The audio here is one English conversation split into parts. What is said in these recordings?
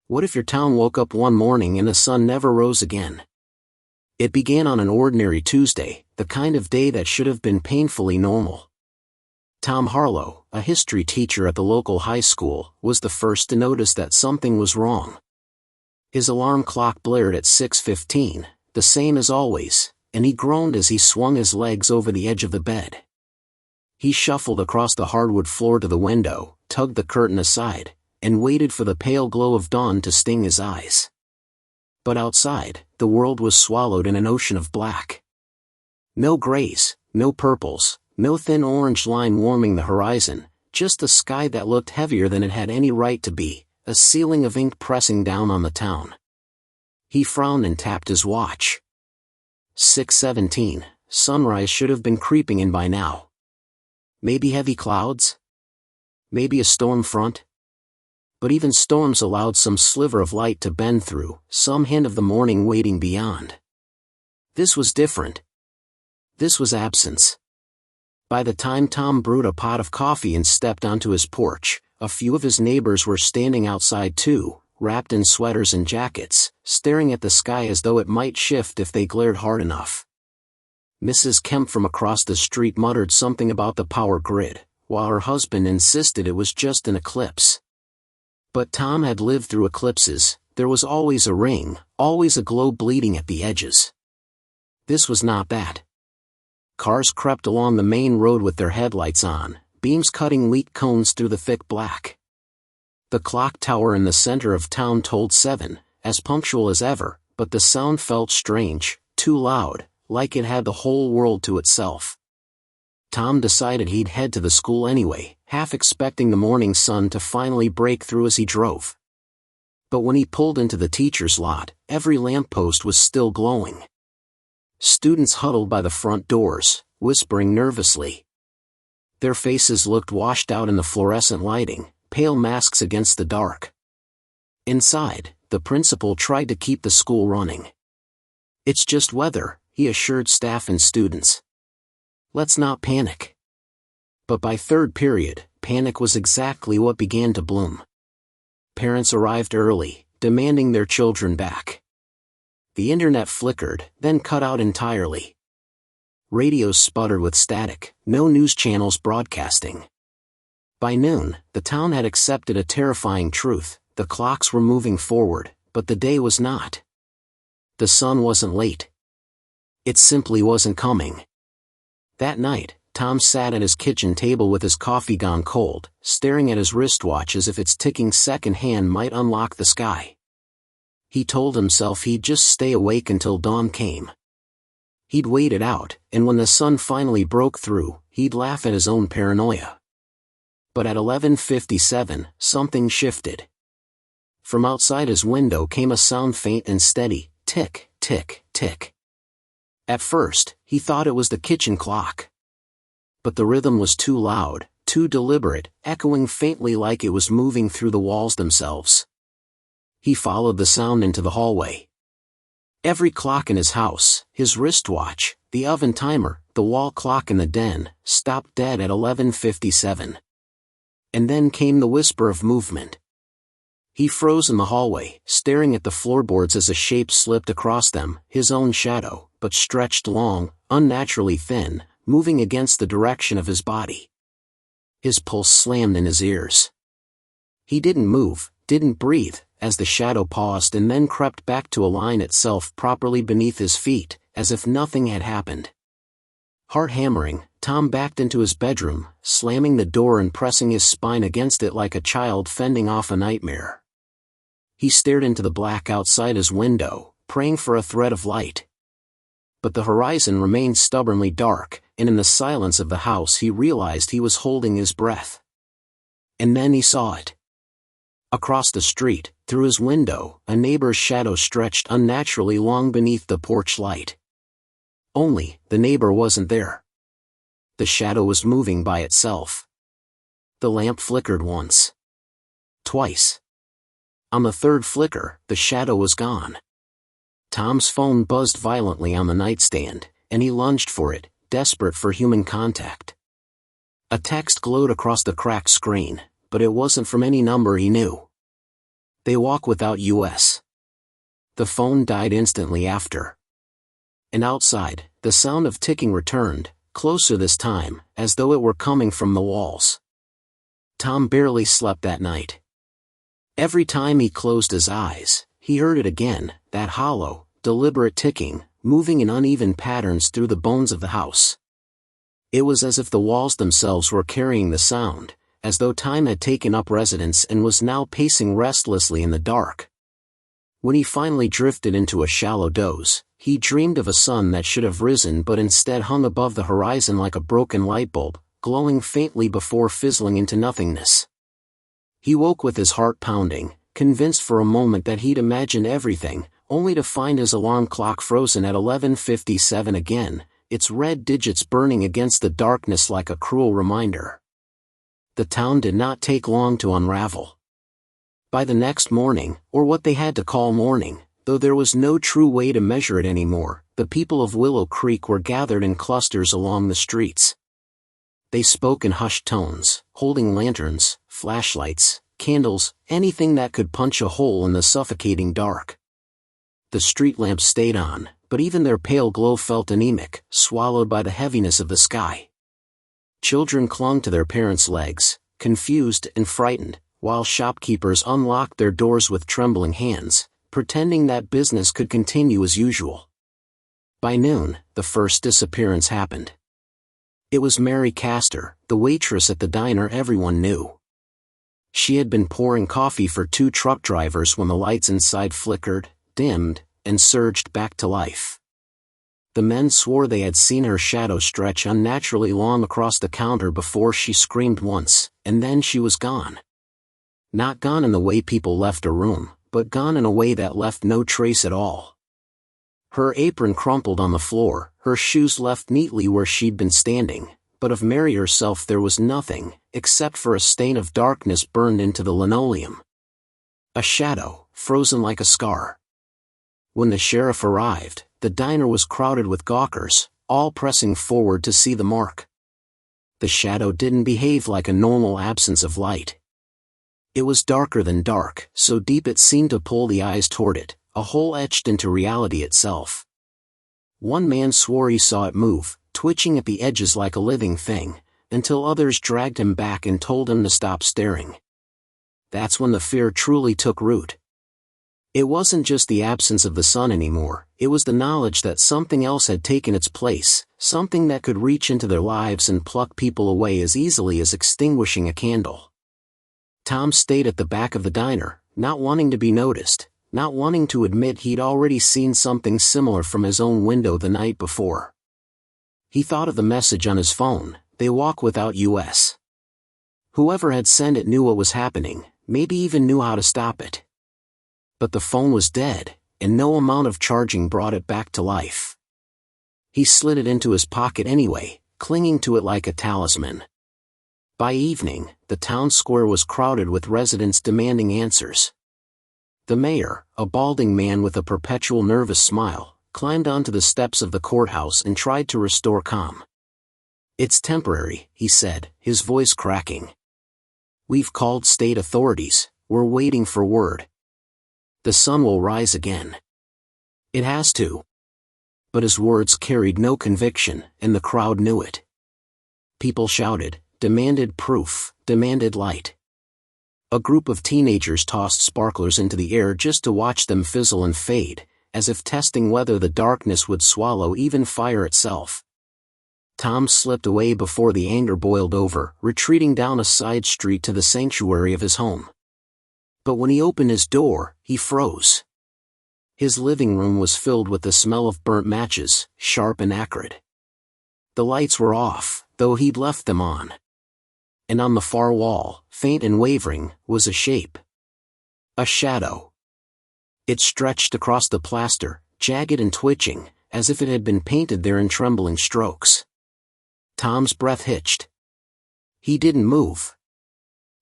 What if your town woke up one morning and the sun never rose again? It began on an ordinary Tuesday, the kind of day that should have been painfully normal. Tom Harlow, a history teacher at the local high school, was the first to notice that something was wrong. His alarm clock blared at 6:15, the same as always, and he groaned as he swung his legs over the edge of the bed. He shuffled across the hardwood floor to the window, tugged the curtain aside, and waited for the pale glow of dawn to sting his eyes. But outside, the world was swallowed in an ocean of black. No grays, no purples, no thin orange line warming the horizon, just a sky that looked heavier than it had any right to be, a ceiling of ink pressing down on the town. He frowned and tapped his watch. 6:17, sunrise should have been creeping in by now. Maybe heavy clouds? Maybe a storm front? But even storms allowed some sliver of light to bend through, some hint of the morning waiting beyond. This was different. This was absence. By the time Tom brewed a pot of coffee and stepped onto his porch, a few of his neighbors were standing outside too, wrapped in sweaters and jackets, staring at the sky as though it might shift if they glared hard enough. Mrs. Kemp from across the street muttered something about the power grid, while her husband insisted it was just an eclipse. But Tom had lived through eclipses. There was always a ring, always a glow bleeding at the edges. This was not that. Cars crept along the main road with their headlights on, beams cutting wheat cones through the thick black. The clock tower in the center of town told 7, as punctual as ever, but the sound felt strange, too loud, like it had the whole world to itself. Tom decided he'd head to the school anyway, half expecting the morning sun to finally break through as he drove. But when he pulled into the teacher's lot, every lamppost was still glowing. Students huddled by the front doors, whispering nervously. Their faces looked washed out in the fluorescent lighting, pale masks against the dark. Inside, the principal tried to keep the school running. "It's just weather," he assured staff and students. "Let's not panic." But by third period, panic was exactly what began to bloom. Parents arrived early, demanding their children back. The internet flickered, then cut out entirely. Radios sputtered with static, no news channels broadcasting. By noon, the town had accepted a terrifying truth: the clocks were moving forward, but the day was not. The sun wasn't late. It simply wasn't coming. That night, Tom sat at his kitchen table with his coffee gone cold, staring at his wristwatch as if its ticking second hand might unlock the sky. He told himself he'd just stay awake until dawn came. He'd wait it out, and when the sun finally broke through, he'd laugh at his own paranoia. But at 11:57, something shifted. From outside his window came a sound faint and steady: tick, tick, tick. At first, he thought it was the kitchen clock. But the rhythm was too loud, too deliberate, echoing faintly like it was moving through the walls themselves. He followed the sound into the hallway. Every clock in his house, his wristwatch, the oven timer, the wall clock in the den, stopped dead at 11:57. And then came the whisper of movement. He froze in the hallway, staring at the floorboards as a shape slipped across them, his own shadow, but stretched long, unnaturally thin, moving against the direction of his body. His pulse slammed in his ears. He didn't move, didn't breathe, as the shadow paused and then crept back to align itself properly beneath his feet, as if nothing had happened. Heart hammering, Tom backed into his bedroom, slamming the door and pressing his spine against it like a child fending off a nightmare. He stared into the black outside his window, praying for a thread of light. But the horizon remained stubbornly dark, and in the silence of the house he realized he was holding his breath. And then he saw it. Across the street, through his window, a neighbor's shadow stretched unnaturally long beneath the porch light. Only, the neighbor wasn't there. The shadow was moving by itself. The lamp flickered once. Twice. On the third flicker, the shadow was gone. Tom's phone buzzed violently on the nightstand, and he lunged for it, desperate for human contact. A text glowed across the cracked screen, but it wasn't from any number he knew. They walk without us. The phone died instantly after. And outside, the sound of ticking returned, closer this time, as though it were coming from the walls. Tom barely slept that night. Every time he closed his eyes, he heard it again, that hollow, deliberate ticking, moving in uneven patterns through the bones of the house. It was as if the walls themselves were carrying the sound, as though time had taken up residence and was now pacing restlessly in the dark. When he finally drifted into a shallow doze, he dreamed of a sun that should have risen but instead hung above the horizon like a broken light bulb, glowing faintly before fizzling into nothingness. He woke with his heart pounding, convinced for a moment that he'd imagined everything, only to find his alarm clock frozen at 11:57 again, its red digits burning against the darkness like a cruel reminder. The town did not take long to unravel. By the next morning, or what they had to call morning, though there was no true way to measure it anymore, the people of Willow Creek were gathered in clusters along the streets. They spoke in hushed tones, holding lanterns, flashlights, candles, anything that could punch a hole in the suffocating dark. The street lamps stayed on, but even their pale glow felt anemic, swallowed by the heaviness of the sky. Children clung to their parents' legs, confused and frightened, while shopkeepers unlocked their doors with trembling hands, pretending that business could continue as usual. By noon, the first disappearance happened. It was Mary Castor, the waitress at the diner everyone knew. She had been pouring coffee for 2 truck drivers when the lights inside flickered, dimmed, and surged back to life. The men swore they had seen her shadow stretch unnaturally long across the counter before she screamed once, and then she was gone. Not gone in the way people left a room, but gone in a way that left no trace at all. Her apron crumpled on the floor, her shoes left neatly where she'd been standing, but of Mary herself there was nothing, except for a stain of darkness burned into the linoleum. A shadow, frozen like a scar. When the sheriff arrived, the diner was crowded with gawkers, all pressing forward to see the mark. The shadow didn't behave like a normal absence of light. It was darker than dark, so deep it seemed to pull the eyes toward it, a hole etched into reality itself. One man swore he saw it move, twitching at the edges like a living thing, until others dragged him back and told him to stop staring. That's when the fear truly took root. It wasn't just the absence of the sun anymore, it was the knowledge that something else had taken its place, something that could reach into their lives and pluck people away as easily as extinguishing a candle. Tom stayed at the back of the diner, not wanting to be noticed, not wanting to admit he'd already seen something similar from his own window the night before. He thought of the message on his phone, "They walk without us." Whoever had sent it knew what was happening, maybe even knew how to stop it. But the phone was dead, and no amount of charging brought it back to life. He slid it into his pocket anyway, clinging to it like a talisman. By evening, the town square was crowded with residents demanding answers. The mayor, a balding man with a perpetual nervous smile, climbed onto the steps of the courthouse and tried to restore calm. "It's temporary," he said, his voice cracking. "We've called state authorities, we're waiting for word. The sun will rise again. It has to." But his words carried no conviction, and the crowd knew it. People shouted, demanded proof, demanded light. A group of teenagers tossed sparklers into the air just to watch them fizzle and fade, as if testing whether the darkness would swallow even fire itself. Tom slipped away before the anger boiled over, retreating down a side street to the sanctuary of his home. But when he opened his door, he froze. His living room was filled with the smell of burnt matches, sharp and acrid. The lights were off, though he'd left them on. And on the far wall, faint and wavering, was a shape. A shadow. It stretched across the plaster, jagged and twitching, as if it had been painted there in trembling strokes. Tom's breath hitched. He didn't move.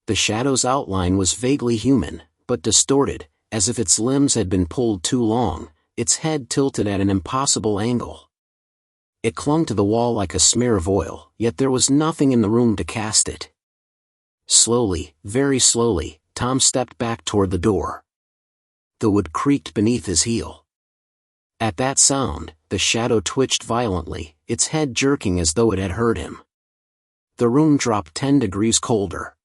The shadow's outline was vaguely human, but distorted, as if its limbs had been pulled too long, its head tilted at an impossible angle. It clung to the wall like a smear of oil, yet there was nothing in the room to cast it. Slowly, very slowly, Tom stepped back toward the door. The wood creaked beneath his heel. At that sound, the shadow twitched violently, its head jerking as though it had heard him. The room dropped 10 degrees colder.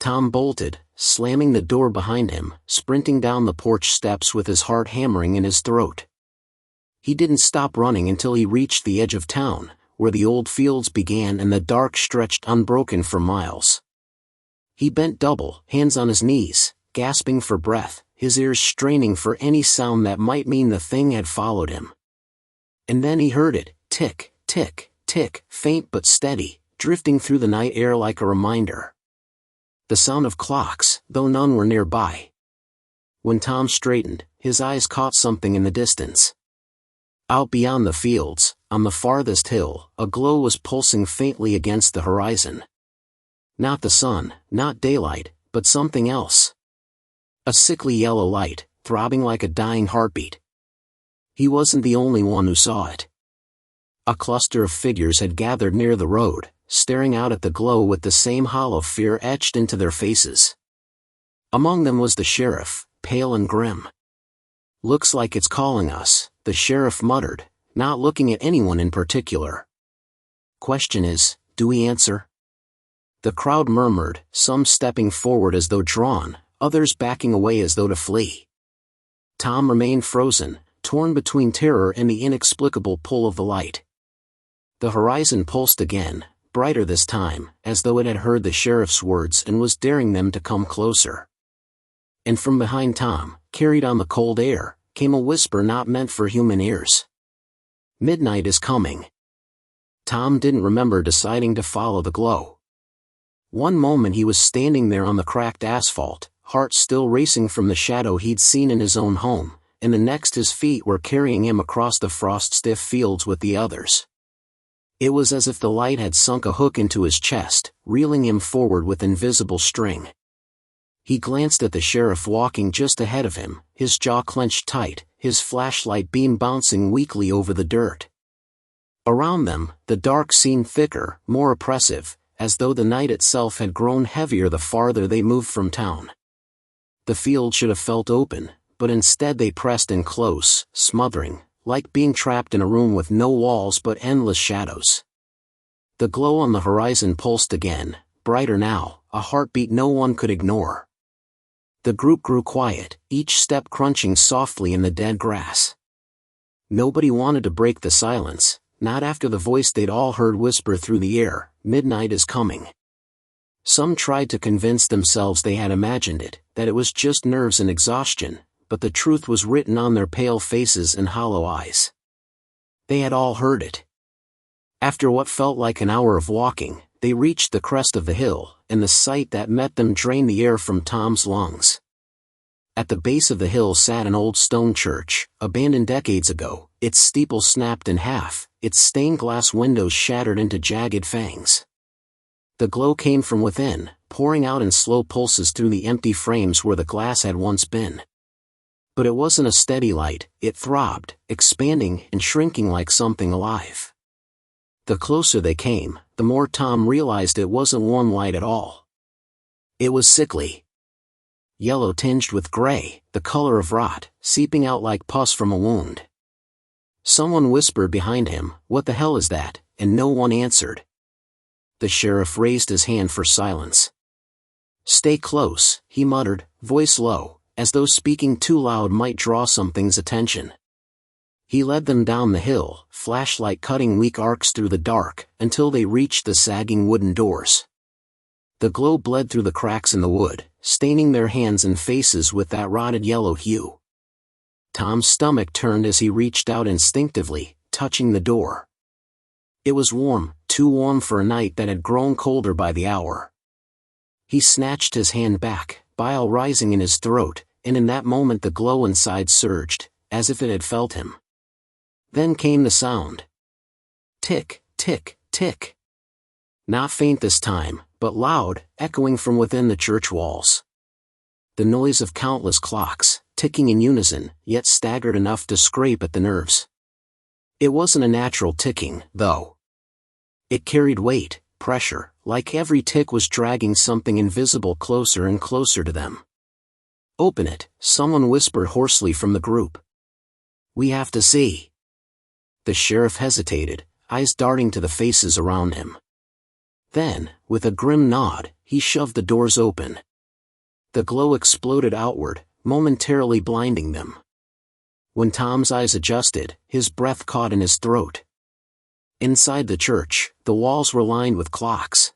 Tom bolted, slamming the door behind him, sprinting down the porch steps with his heart hammering in his throat. He didn't stop running until he reached the edge of town, where the old fields began and the dark stretched unbroken for miles. He bent double, hands on his knees, gasping for breath, his ears straining for any sound that might mean the thing had followed him. And then he heard it, tick, tick, tick, faint but steady, drifting through the night air like a reminder. The sound of clocks, though none were nearby. When Tom straightened, his eyes caught something in the distance. Out beyond the fields, on the farthest hill, a glow was pulsing faintly against the horizon. Not the sun, not daylight, but something else. A sickly yellow light, throbbing like a dying heartbeat. He wasn't the only one who saw it. A cluster of figures had gathered near the road, staring out at the glow with the same hollow fear etched into their faces. Among them was the sheriff, pale and grim. "Looks like it's calling us," the sheriff muttered, not looking at anyone in particular. "Question is, do we answer?" The crowd murmured, some stepping forward as though drawn, others backing away as though to flee. Tom remained frozen, torn between terror and the inexplicable pull of the light. The horizon pulsed again, brighter this time, as though it had heard the sheriff's words and was daring them to come closer. And from behind Tom, carried on the cold air, came a whisper not meant for human ears. "Midnight is coming." Tom didn't remember deciding to follow the glow. One moment he was standing there on the cracked asphalt, heart still racing from the shadow he'd seen in his own home, and the next his feet were carrying him across the frost-stiff fields with the others. It was as if the light had sunk a hook into his chest, reeling him forward with invisible string. He glanced at the sheriff walking just ahead of him, his jaw clenched tight, his flashlight beam bouncing weakly over the dirt. Around them, the dark seemed thicker, more oppressive, as though the night itself had grown heavier the farther they moved from town. The field should have felt open, but instead they pressed in close, smothering, like being trapped in a room with no walls but endless shadows. The glow on the horizon pulsed again, brighter now, a heartbeat no one could ignore. The group grew quiet, each step crunching softly in the dead grass. Nobody wanted to break the silence, not after the voice they'd all heard whisper through the air, "Midnight is coming." Some tried to convince themselves they had imagined it, that it was just nerves and exhaustion, but the truth was written on their pale faces and hollow eyes. They had all heard it. After what felt like an hour of walking, they reached the crest of the hill, and the sight that met them drained the air from Tom's lungs. At the base of the hill sat an old stone church, abandoned decades ago, its steeple snapped in half, its stained glass windows shattered into jagged fangs. The glow came from within, pouring out in slow pulses through the empty frames where the glass had once been. But it wasn't a steady light, it throbbed, expanding and shrinking like something alive. The closer they came, the more Tom realized it wasn't one light at all. It was sickly. Yellow tinged with gray, the color of rot, seeping out like pus from a wound. Someone whispered behind him, "What the hell is that?" and no one answered. The sheriff raised his hand for silence. "Stay close," he muttered, voice low, as though speaking too loud might draw something's attention. He led them down the hill, flashlight cutting weak arcs through the dark, until they reached the sagging wooden doors. The glow bled through the cracks in the wood, staining their hands and faces with that rotted yellow hue. Tom's stomach turned as he reached out instinctively, touching the door. It was warm, too warm for a night that had grown colder by the hour. He snatched his hand back, bile rising in his throat, and in that moment the glow inside surged, as if it had felt him. Then came the sound. Tick, tick, tick. Not faint this time, but loud, echoing from within the church walls. The noise of countless clocks, ticking in unison, yet staggered enough to scrape at the nerves. It wasn't a natural ticking, though. It carried weight, pressure, like every tick was dragging something invisible closer and closer to them. "Open it," someone whispered hoarsely from the group. "We have to see." The sheriff hesitated, eyes darting to the faces around him. Then, with a grim nod, he shoved the doors open. The glow exploded outward, momentarily blinding them. When Tom's eyes adjusted, his breath caught in his throat. Inside the church, the walls were lined with clocks.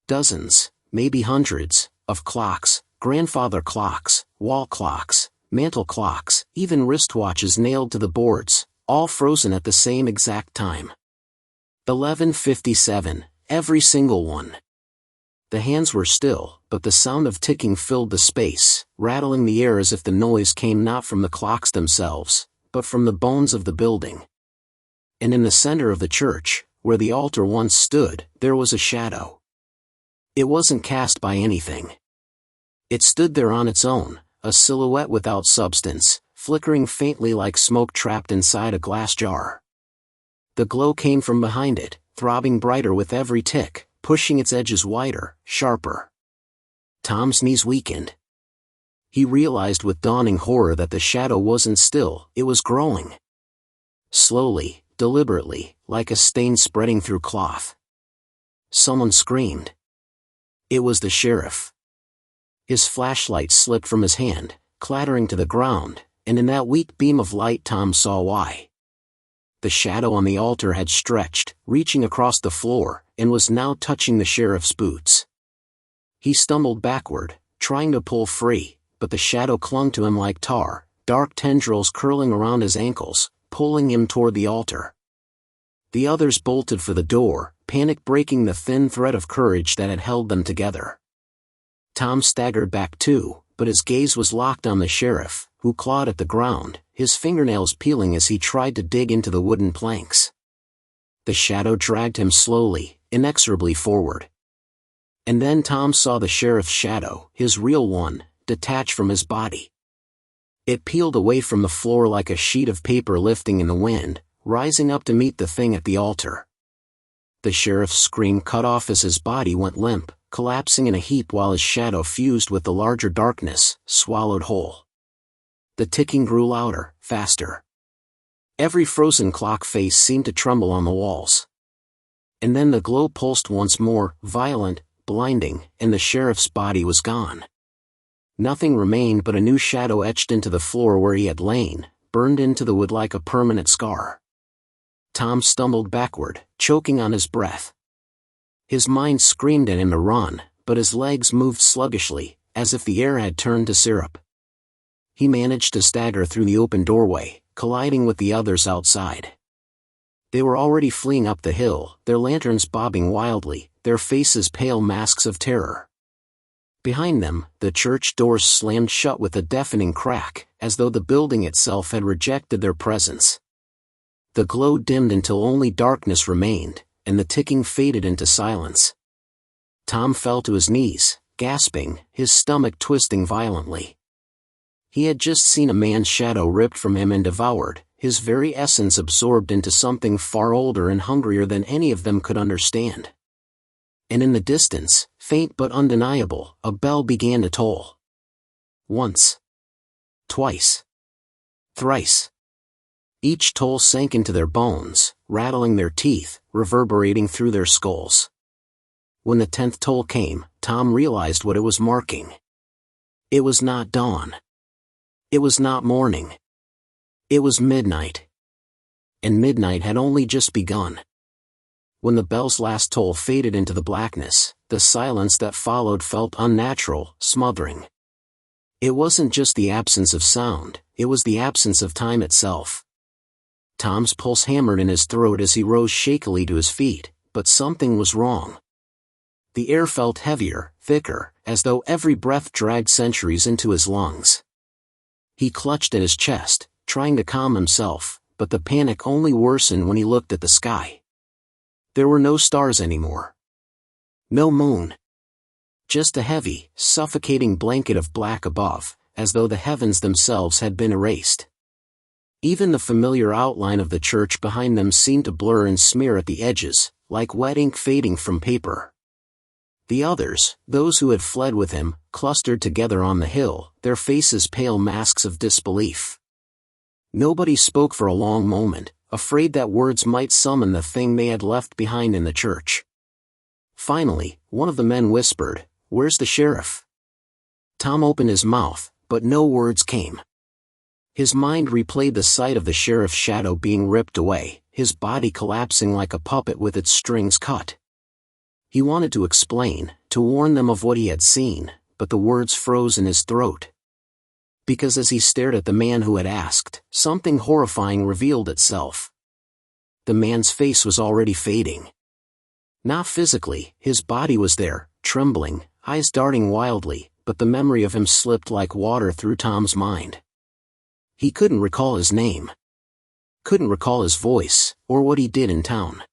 Dozens, maybe hundreds, of clocks, grandfather clocks, wall clocks, mantel clocks, even wristwatches nailed to the boards, all frozen at the same exact time. 11:57, every single one. The hands were still, but the sound of ticking filled the space, rattling the air as if the noise came not from the clocks themselves, but from the bones of the building. And in the center of the church, where the altar once stood, there was a shadow. It wasn't cast by anything. It stood there on its own, a silhouette without substance, flickering faintly like smoke trapped inside a glass jar. The glow came from behind it, throbbing brighter with every tick, pushing its edges wider, sharper. Tom's knees weakened. He realized with dawning horror that the shadow wasn't still, it was growing. Slowly, deliberately, like a stain spreading through cloth. Someone screamed. It was the sheriff. His flashlight slipped from his hand, clattering to the ground, and in that weak beam of light Tom saw why. The shadow on the altar had stretched, reaching across the floor, and was now touching the sheriff's boots. He stumbled backward, trying to pull free, but the shadow clung to him like tar, dark tendrils curling around his ankles, pulling him toward the altar. The others bolted for the door, panic breaking the thin thread of courage that had held them together. Tom staggered back too, but his gaze was locked on the sheriff, who clawed at the ground, his fingernails peeling as he tried to dig into the wooden planks. The shadow dragged him slowly, inexorably forward. And then Tom saw the sheriff's shadow, his real one, detach from his body. It peeled away from the floor like a sheet of paper lifting in the wind, rising up to meet the thing at the altar. The sheriff's scream cut off as his body went limp, collapsing in a heap while his shadow fused with the larger darkness, swallowed whole. The ticking grew louder, faster. Every frozen clock face seemed to tremble on the walls. And then the glow pulsed once more, violent, blinding, and the sheriff's body was gone. Nothing remained but a new shadow etched into the floor where he had lain, burned into the wood like a permanent scar. Tom stumbled backward, choking on his breath. His mind screamed at him to run, but his legs moved sluggishly, as if the air had turned to syrup. He managed to stagger through the open doorway, colliding with the others outside. They were already fleeing up the hill, their lanterns bobbing wildly, their faces pale masks of terror. Behind them, the church doors slammed shut with a deafening crack, as though the building itself had rejected their presence. The glow dimmed until only darkness remained, and the ticking faded into silence. Tom fell to his knees, gasping, his stomach twisting violently. He had just seen a man's shadow ripped from him and devoured, his very essence absorbed into something far older and hungrier than any of them could understand. And in the distance, faint but undeniable, a bell began to toll. Once. Twice. Thrice. Each toll sank into their bones, rattling their teeth, reverberating through their skulls. When the 10th toll came, Tom realized what it was marking. It was not dawn. It was not morning. It was midnight. And midnight had only just begun. When the bell's last toll faded into the blackness, the silence that followed felt unnatural, smothering. It wasn't just the absence of sound, it was the absence of time itself. Tom's pulse hammered in his throat as he rose shakily to his feet, but something was wrong. The air felt heavier, thicker, as though every breath dragged centuries into his lungs. He clutched at his chest, trying to calm himself, but the panic only worsened when he looked at the sky. There were no stars anymore. No moon. Just a heavy, suffocating blanket of black above, as though the heavens themselves had been erased. Even the familiar outline of the church behind them seemed to blur and smear at the edges, like wet ink fading from paper. The others, those who had fled with him, clustered together on the hill, their faces pale masks of disbelief. Nobody spoke for a long moment, afraid that words might summon the thing they had left behind in the church. Finally, one of the men whispered, "Where's the sheriff?" Tom opened his mouth, but no words came. His mind replayed the sight of the sheriff's shadow being ripped away, his body collapsing like a puppet with its strings cut. He wanted to explain, to warn them of what he had seen, but the words froze in his throat. Because as he stared at the man who had asked, something horrifying revealed itself. The man's face was already fading. Not physically, his body was there, trembling, eyes darting wildly, but the memory of him slipped like water through Tom's mind. He couldn't recall his name. Couldn't recall his voice, or what he did in town.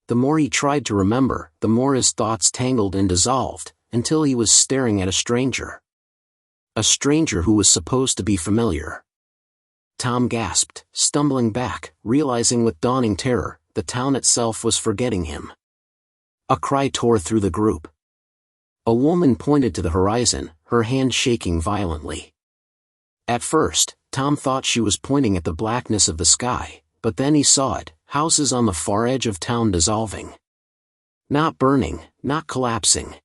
The more he tried to remember, the more his thoughts tangled and dissolved, until he was staring at a stranger. A stranger who was supposed to be familiar. Tom gasped, stumbling back, realizing with dawning terror, the town itself was forgetting him. A cry tore through the group. A woman pointed to the horizon, her hand shaking violently. At first, Tom thought she was pointing at the blackness of the sky, but then he saw it, houses on the far edge of town dissolving. Not burning, not collapsing.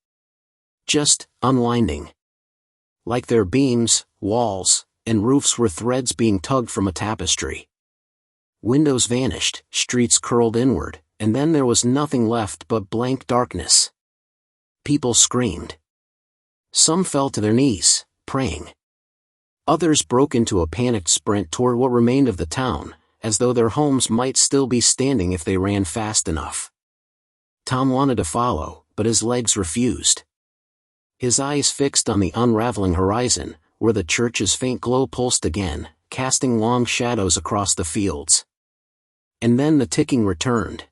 Just unwinding. Like their beams, walls, and roofs were threads being tugged from a tapestry. Windows vanished, streets curled inward, and then there was nothing left but blank darkness. People screamed. Some fell to their knees, praying. Others broke into a panicked sprint toward what remained of the town, as though their homes might still be standing if they ran fast enough. Tom wanted to follow, but his legs refused. His eyes fixed on the unraveling horizon, where the church's faint glow pulsed again, casting long shadows across the fields. And then the ticking returned.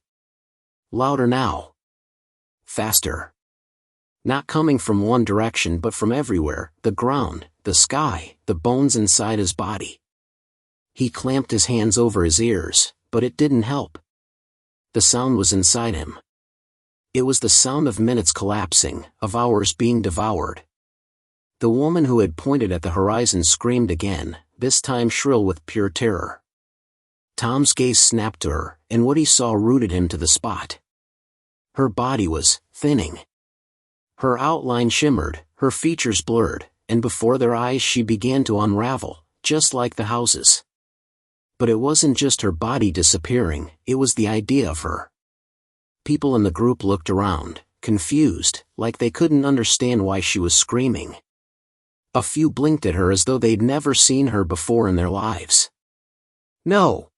Louder now. Faster. Not coming from one direction but from everywhere, the ground, the sky, the bones inside his body. He clamped his hands over his ears, but it didn't help. The sound was inside him. It was the sound of minutes collapsing, of hours being devoured. The woman who had pointed at the horizon screamed again, this time shrill with pure terror. Tom's gaze snapped to her, and what he saw rooted him to the spot. Her body was thinning. Her outline shimmered, her features blurred, and before their eyes she began to unravel, just like the houses. But it wasn't just her body disappearing, it was the idea of her. People in the group looked around, confused, like they couldn't understand why she was screaming. A few blinked at her as though they'd never seen her before in their lives. "No!"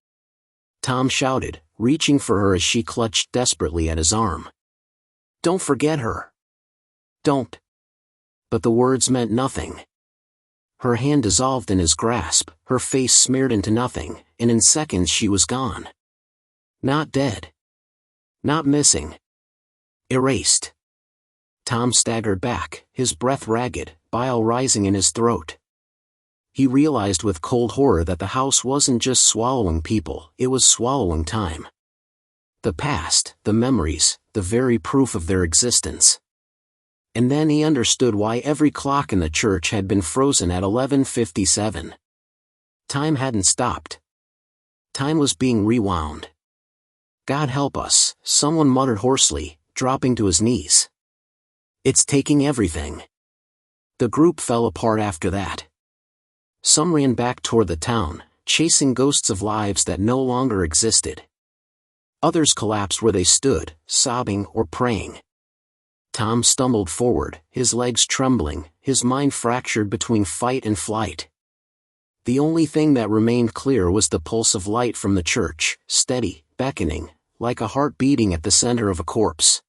Tom shouted, reaching for her as she clutched desperately at his arm. "Don't forget her. Don't." But the words meant nothing. Her hand dissolved in his grasp, her face smeared into nothing, and in seconds she was gone. Not dead. Not missing. Erased. Tom staggered back, his breath ragged, bile rising in his throat. He realized with cold horror that the house wasn't just swallowing people, it was swallowing time. The past, the memories, the very proof of their existence. And then he understood why every clock in the church had been frozen at 11:57. Time hadn't stopped. Time was being rewound. "God help us," someone muttered hoarsely, dropping to his knees. "It's taking everything." The group fell apart after that. Some ran back toward the town, chasing ghosts of lives that no longer existed. Others collapsed where they stood, sobbing or praying. Tom stumbled forward, his legs trembling, his mind fractured between fight and flight. The only thing that remained clear was the pulse of light from the church, steady, beckoning, like a heart beating at the center of a corpse.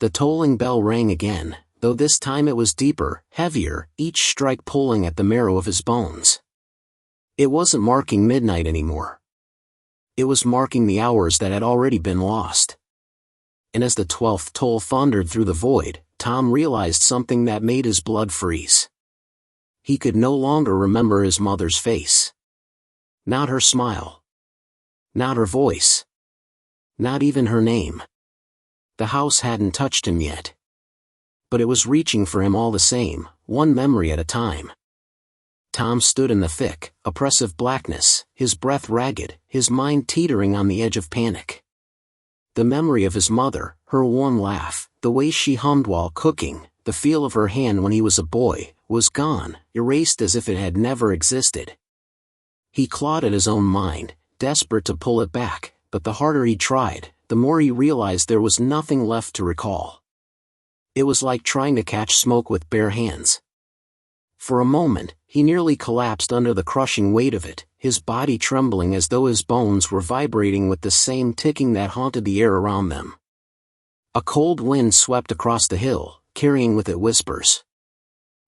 The tolling bell rang again, though this time it was deeper, heavier, each strike pulling at the marrow of his bones. It wasn't marking midnight anymore. It was marking the hours that had already been lost. And as the 12th toll thundered through the void, Tom realized something that made his blood freeze. He could no longer remember his mother's face. Not her smile. Not her voice. Not even her name. The house hadn't touched him yet. but it was reaching for him all the same, one memory at a time. Tom stood in the thick, oppressive blackness, his breath ragged, his mind teetering on the edge of panic. The memory of his mother, her warm laugh, the way she hummed while cooking, the feel of her hand when he was a boy, was gone, erased as if it had never existed. He clawed at his own mind, desperate to pull it back, but the harder he tried, the more he realized there was nothing left to recall. It was like trying to catch smoke with bare hands. For a moment, he nearly collapsed under the crushing weight of it, his body trembling as though his bones were vibrating with the same ticking that haunted the air around them. A cold wind swept across the hill, carrying with it whispers.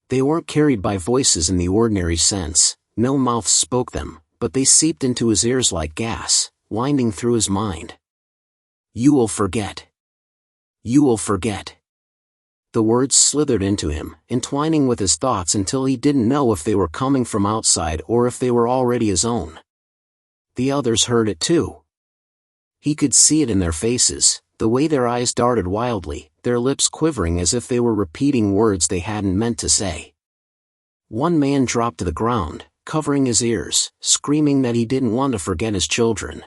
They weren't carried by voices in the ordinary sense, no mouth spoke them, but they seeped into his ears like gas, winding through his mind. You will forget. You will forget. The words slithered into him, entwining with his thoughts until he didn't know if they were coming from outside or if they were already his own. The others heard it too. He could see it in their faces, the way their eyes darted wildly, their lips quivering as if they were repeating words they hadn't meant to say. One man dropped to the ground, covering his ears, screaming that he didn't want to forget his children.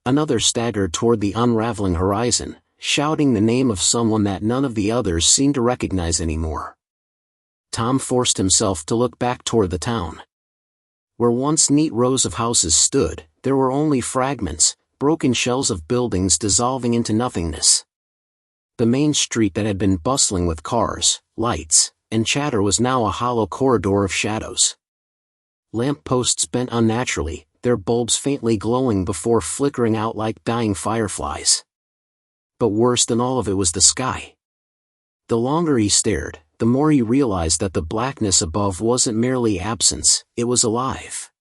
Another staggered toward the unraveling horizon, shouting the name of someone that none of the others seemed to recognize anymore. Tom forced himself to look back toward the town. Where once neat rows of houses stood, there were only fragments, broken shells of buildings dissolving into nothingness. The main street that had been bustling with cars, lights, and chatter was now a hollow corridor of shadows. Lamp posts bent unnaturally, their bulbs faintly glowing before flickering out like dying fireflies. But worse than all of it was the sky. The longer he stared, the more he realized that the blackness above wasn't merely absence, it was alive.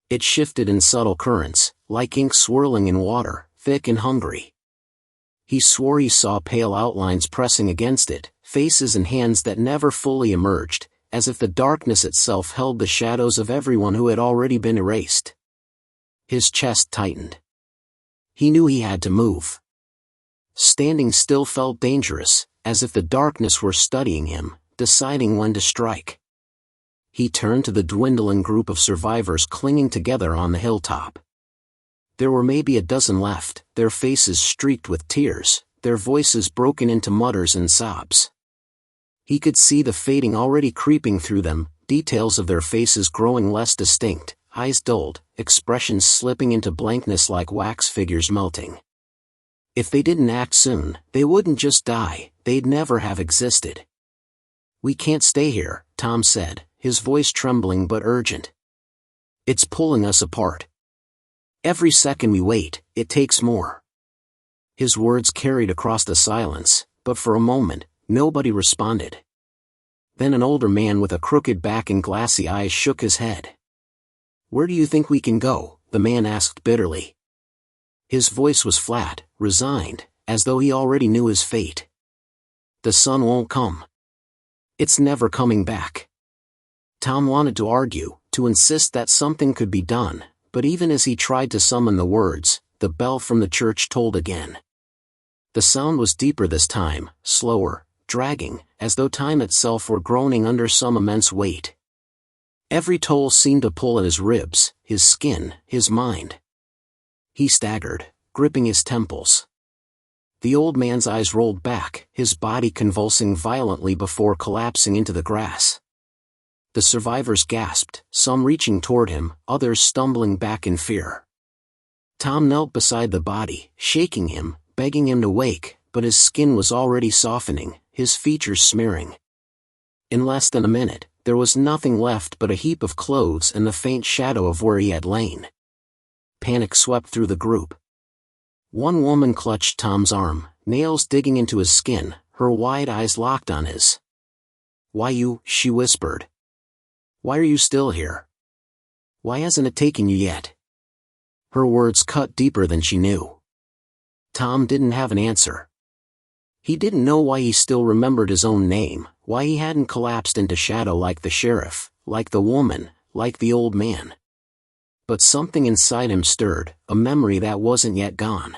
It shifted in subtle currents, like ink swirling in water, thick and hungry. He swore he saw pale outlines pressing against it, faces and hands that never fully emerged, as if the darkness itself held the shadows of everyone who had already been erased. His chest tightened. He knew he had to move. Standing still felt dangerous, as if the darkness were studying him, deciding when to strike. He turned to the dwindling group of survivors clinging together on the hilltop. There were maybe a dozen left, their faces streaked with tears, their voices broken into mutters and sobs. He could see the fading already creeping through them, details of their faces growing less distinct, eyes dulled, expressions slipping into blankness like wax figures melting. If they didn't act soon, they wouldn't just die, they'd never have existed. We can't stay here, Tom said, his voice trembling but urgent. It's pulling us apart. Every second we wait, it takes more. His words carried across the silence, but for a moment, nobody responded. Then an older man with a crooked back and glassy eyes shook his head. Where do you think we can go? The man asked bitterly. His voice was flat, resigned, as though he already knew his fate. The sun won't come. It's never coming back. Tom wanted to argue, to insist that something could be done, but even as he tried to summon the words, the bell from the church tolled again. The sound was deeper this time, slower, dragging, as though time itself were groaning under some immense weight. Every toll seemed to pull at his ribs, his skin, his mind. He staggered, gripping his temples. The old man's eyes rolled back, his body convulsing violently before collapsing into the grass. The survivors gasped, some reaching toward him, others stumbling back in fear. Tom knelt beside the body, shaking him, begging him to wake, but his skin was already softening, his features smearing. In less than a minute, there was nothing left but a heap of clothes and the faint shadow of where he had lain. Panic swept through the group. One woman clutched Tom's arm, nails digging into his skin, her wide eyes locked on his. Why you, she whispered. Why are you still here? Why hasn't it taken you yet? Her words cut deeper than she knew. Tom didn't have an answer. He didn't know why he still remembered his own name, why he hadn't collapsed into shadow like the sheriff, like the woman, like the old man. But something inside him stirred, a memory that wasn't yet gone.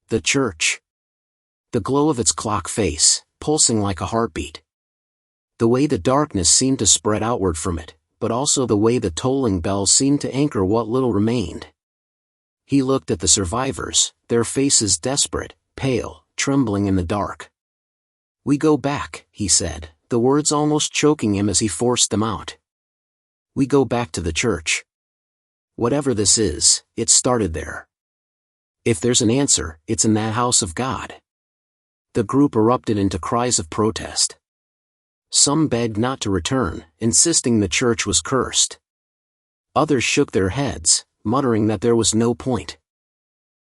The church. The glow of its clock face, pulsing like a heartbeat. The way the darkness seemed to spread outward from it, but also the way the tolling bell seemed to anchor what little remained. He looked at the survivors, their faces desperate, pale, trembling in the dark. "We go back," he said, the words almost choking him as he forced them out. "We go back to the church. Whatever this is, it started there. If there's an answer, it's in that house of God." The group erupted into cries of protest. Some begged not to return, insisting the church was cursed. Others shook their heads, muttering that there was no point.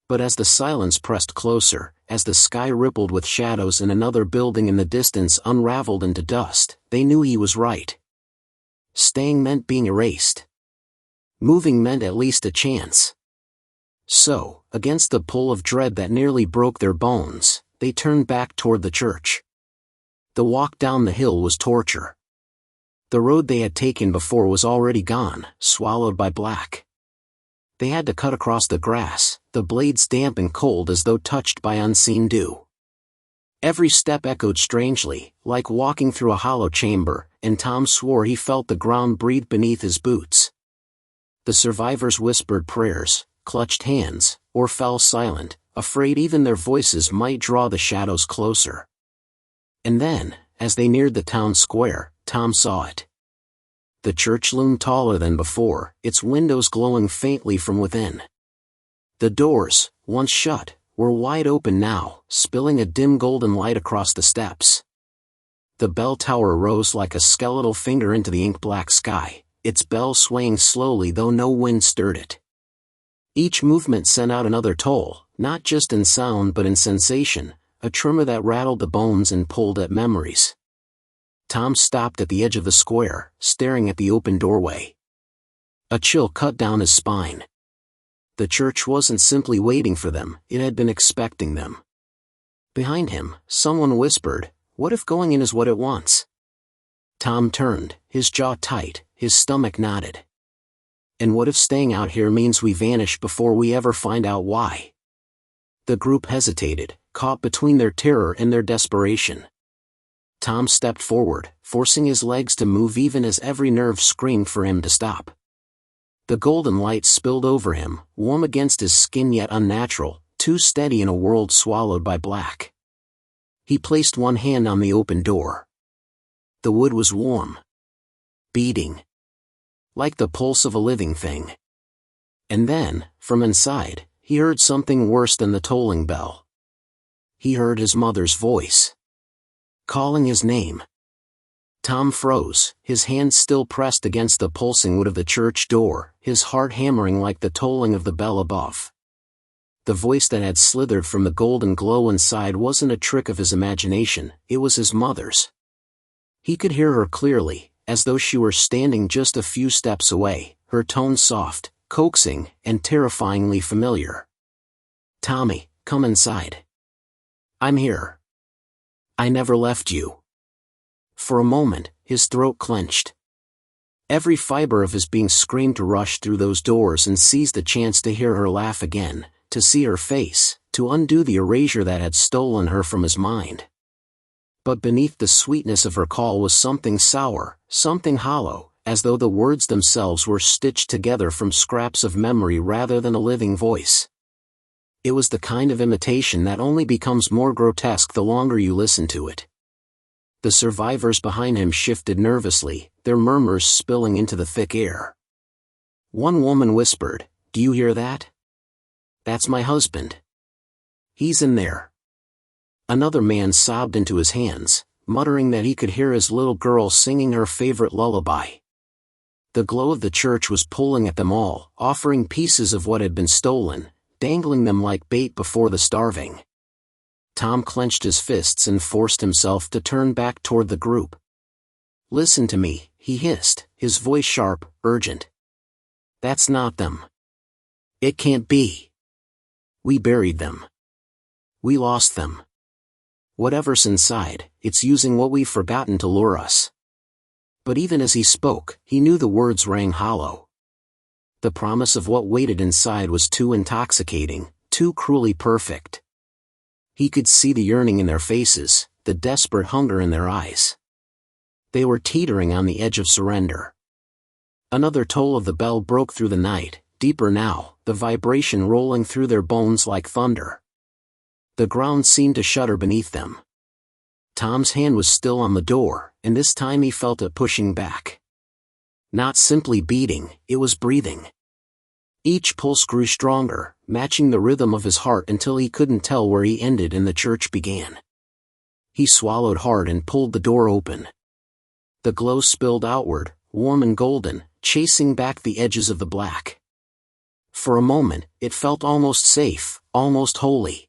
But as the silence pressed closer, as the sky rippled with shadows and another building in the distance unraveled into dust, they knew he was right. Staying meant being erased. Moving meant at least a chance. So, against the pull of dread that nearly broke their bones, they turned back toward the church. The walk down the hill was torture. The road they had taken before was already gone, swallowed by black. They had to cut across the grass, the blades damp and cold as though touched by unseen dew. Every step echoed strangely, like walking through a hollow chamber, and Tom swore he felt the ground breathe beneath his boots. The survivors whispered prayers, clutched hands, or fell silent, afraid even their voices might draw the shadows closer. And then, as they neared the town square, Tom saw it. The church loomed taller than before, its windows glowing faintly from within. The doors, once shut, were wide open now, spilling a dim golden light across the steps. The bell tower rose like a skeletal finger into the ink-black sky, its bell swaying slowly though no wind stirred it. Each movement sent out another toll, not just in sound but in sensation, a tremor that rattled the bones and pulled at memories. Tom stopped at the edge of the square, staring at the open doorway. A chill cut down his spine. The church wasn't simply waiting for them, it had been expecting them. Behind him, someone whispered, "What if going in is what it wants?" Tom turned, his jaw tight, his stomach knotted. "And what if staying out here means we vanish before we ever find out why?" The group hesitated, caught between their terror and their desperation. Tom stepped forward, forcing his legs to move even as every nerve screamed for him to stop. The golden light spilled over him, warm against his skin yet unnatural, too steady in a world swallowed by black. He placed one hand on the open door. The wood was warm. Beating. Like the pulse of a living thing. And then, from inside, he heard something worse than the tolling bell. He heard his mother's voice. Calling his name. Tom froze, his hand still pressed against the pulsing wood of the church door, his heart hammering like the tolling of the bell above. The voice that had slithered from the golden glow inside wasn't a trick of his imagination, it was his mother's. He could hear her clearly, as though she were standing just a few steps away, her tone soft, coaxing, and terrifyingly familiar. "Tommy, come inside. I'm here. I never left you." For a moment, his throat clenched. Every fiber of his being screamed to rush through those doors and seize the chance to hear her laugh again, to see her face, to undo the erasure that had stolen her from his mind. But beneath the sweetness of her call was something sour, something hollow, as though the words themselves were stitched together from scraps of memory rather than a living voice. It was the kind of imitation that only becomes more grotesque the longer you listen to it. The survivors behind him shifted nervously, their murmurs spilling into the thick air. One woman whispered, "Do you hear that? That's my husband. He's in there." Another man sobbed into his hands, muttering that he could hear his little girl singing her favorite lullaby. The glow of the church was pulling at them all, offering pieces of what had been stolen, dangling them like bait before the starving. Tom clenched his fists and forced himself to turn back toward the group. "Listen to me," he hissed, his voice sharp, urgent. "That's not them. It can't be. We buried them. We lost them. Whatever's inside, it's using what we've forgotten to lure us." But even as he spoke, he knew the words rang hollow. The promise of what waited inside was too intoxicating, too cruelly perfect. He could see the yearning in their faces, the desperate hunger in their eyes. They were teetering on the edge of surrender. Another toll of the bell broke through the night, deeper now, the vibration rolling through their bones like thunder. The ground seemed to shudder beneath them. Tom's hand was still on the door, and this time he felt it pushing back. Not simply beating, it was breathing. Each pulse grew stronger, matching the rhythm of his heart until he couldn't tell where he ended and the church began. He swallowed hard and pulled the door open. The glow spilled outward, warm and golden, chasing back the edges of the black. For a moment, it felt almost safe, almost holy.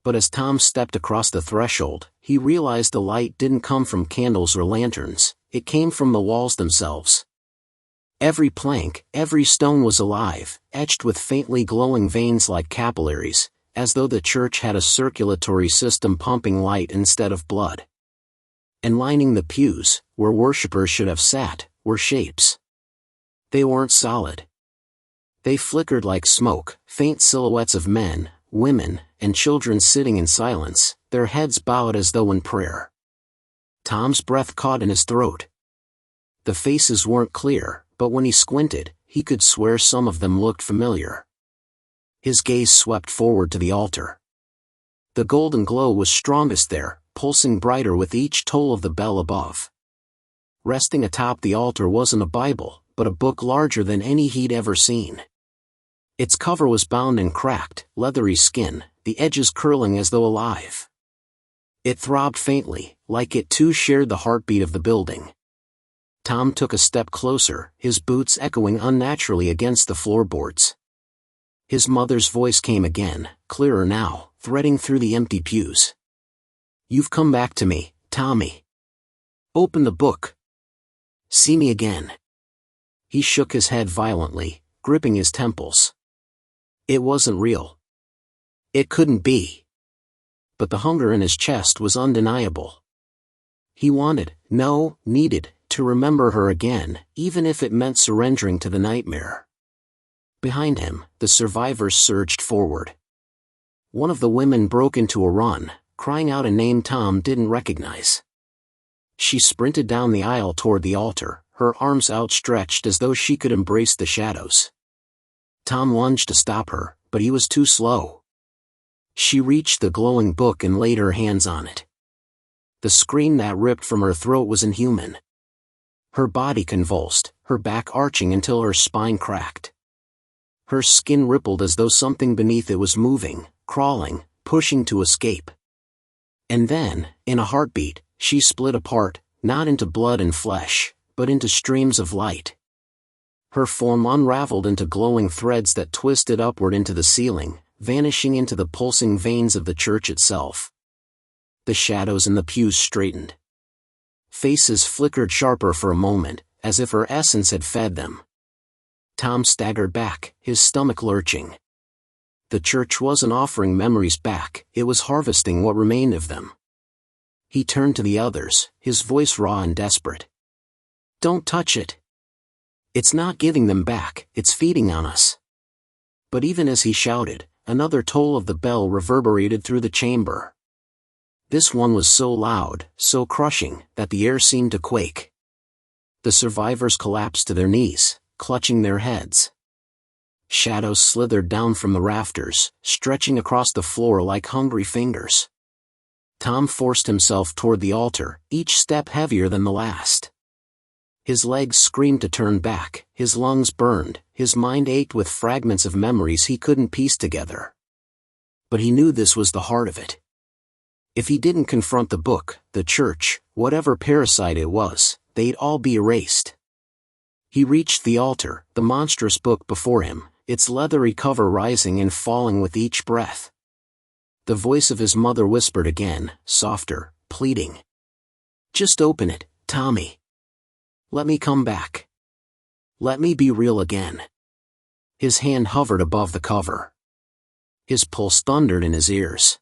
But as Tom stepped across the threshold, he realized the light didn't come from candles or lanterns, it came from the walls themselves. Every plank, every stone was alive, etched with faintly glowing veins like capillaries, as though the church had a circulatory system pumping light instead of blood. And lining the pews, where worshippers should have sat, were shapes. They weren't solid. They flickered like smoke, faint silhouettes of men, women, and children sitting in silence, their heads bowed as though in prayer. Tom's breath caught in his throat. The faces weren't clear, but when he squinted, he could swear some of them looked familiar. His gaze swept forward to the altar. The golden glow was strongest there, pulsing brighter with each toll of the bell above. Resting atop the altar wasn't a Bible, but a book larger than any he'd ever seen. Its cover was bound in cracked, leathery skin, the edges curling as though alive. It throbbed faintly, like it too shared the heartbeat of the building. Tom took a step closer, his boots echoing unnaturally against the floorboards. His mother's voice came again, clearer now, threading through the empty pews. "You've come back to me, Tommy. Open the book. See me again." He shook his head violently, gripping his temples. It wasn't real. It couldn't be. But the hunger in his chest was undeniable. He needed, to remember her again, even if it meant surrendering to the nightmare. Behind him, the survivors surged forward. One of the women broke into a run, crying out a name Tom didn't recognize. She sprinted down the aisle toward the altar, her arms outstretched as though she could embrace the shadows. Tom lunged to stop her, but he was too slow. She reached the glowing book and laid her hands on it. The scream that ripped from her throat was inhuman. Her body convulsed, her back arching until her spine cracked. Her skin rippled as though something beneath it was moving, crawling, pushing to escape. And then, in a heartbeat, she split apart, not into blood and flesh, but into streams of light. Her form unraveled into glowing threads that twisted upward into the ceiling, vanishing into the pulsing veins of the church itself. The shadows in the pews straightened. Faces flickered sharper for a moment, as if her essence had fed them. Tom staggered back, his stomach lurching. The church wasn't offering memories back, it was harvesting what remained of them. He turned to the others, his voice raw and desperate. "Don't touch it. It's not giving them back, it's feeding on us." But even as he shouted, another toll of the bell reverberated through the chamber. This one was so loud, so crushing, that the air seemed to quake. The survivors collapsed to their knees, clutching their heads. Shadows slithered down from the rafters, stretching across the floor like hungry fingers. Tom forced himself toward the altar, each step heavier than the last. His legs screamed to turn back, his lungs burned, his mind ached with fragments of memories he couldn't piece together. But he knew this was the heart of it. If he didn't confront the book, the church, whatever parasite it was, they'd all be erased. He reached the altar, the monstrous book before him, its leathery cover rising and falling with each breath. The voice of his mother whispered again, softer, pleading. "Just open it, Tommy. Let me come back. Let me be real again." His hand hovered above the cover. His pulse thundered in his ears.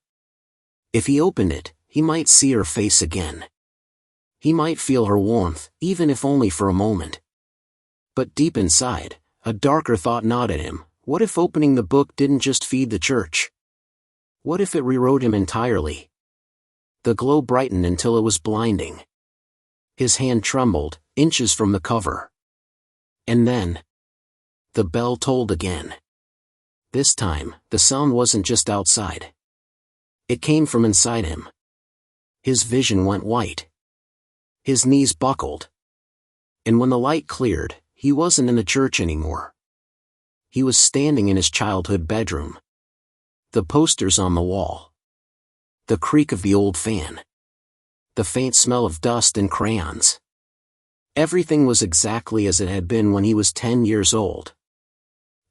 If he opened it, he might see her face again. He might feel her warmth, even if only for a moment. But deep inside, a darker thought gnawed at him. What if opening the book didn't just feed the church? What if it rewrote him entirely? The glow brightened until it was blinding. His hand trembled, inches from the cover. And then, the bell tolled again. This time, the sound wasn't just outside. It came from inside him. His vision went white. His knees buckled. And when the light cleared, he wasn't in the church anymore. He was standing in his childhood bedroom. The posters on the wall. The creak of the old fan. The faint smell of dust and crayons. Everything was exactly as it had been when he was 10 years old.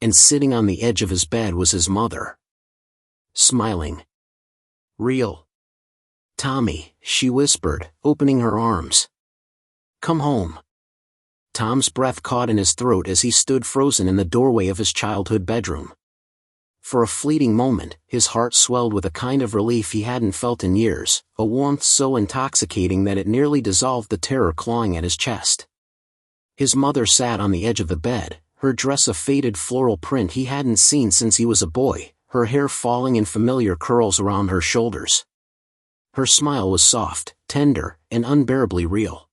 And sitting on the edge of his bed was his mother. Smiling. Real. "Tommy," she whispered, opening her arms. "Come home." Tom's breath caught in his throat as he stood frozen in the doorway of his childhood bedroom. For a fleeting moment, his heart swelled with a kind of relief he hadn't felt in years, a warmth so intoxicating that it nearly dissolved the terror clawing at his chest. His mother sat on the edge of the bed, her dress a faded floral print he hadn't seen since he was a boy, her hair falling in familiar curls around her shoulders. Her smile was soft, tender, and unbearably real.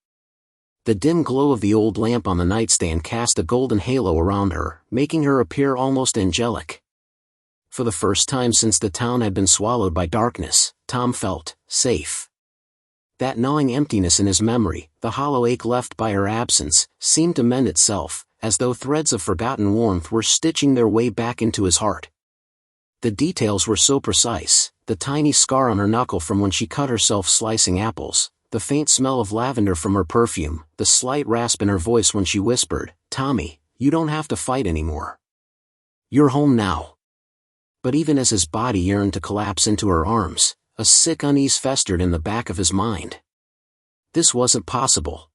The dim glow of the old lamp on the nightstand cast a golden halo around her, making her appear almost angelic. For the first time since the town had been swallowed by darkness, Tom felt safe. That gnawing emptiness in his memory, the hollow ache left by her absence, seemed to mend itself, as though threads of forgotten warmth were stitching their way back into his heart. The details were so precise, the tiny scar on her knuckle from when she cut herself slicing apples, the faint smell of lavender from her perfume, the slight rasp in her voice when she whispered, "Tommy, you don't have to fight anymore. You're home now." But even as his body yearned to collapse into her arms, a sick unease festered in the back of his mind. This wasn't possible.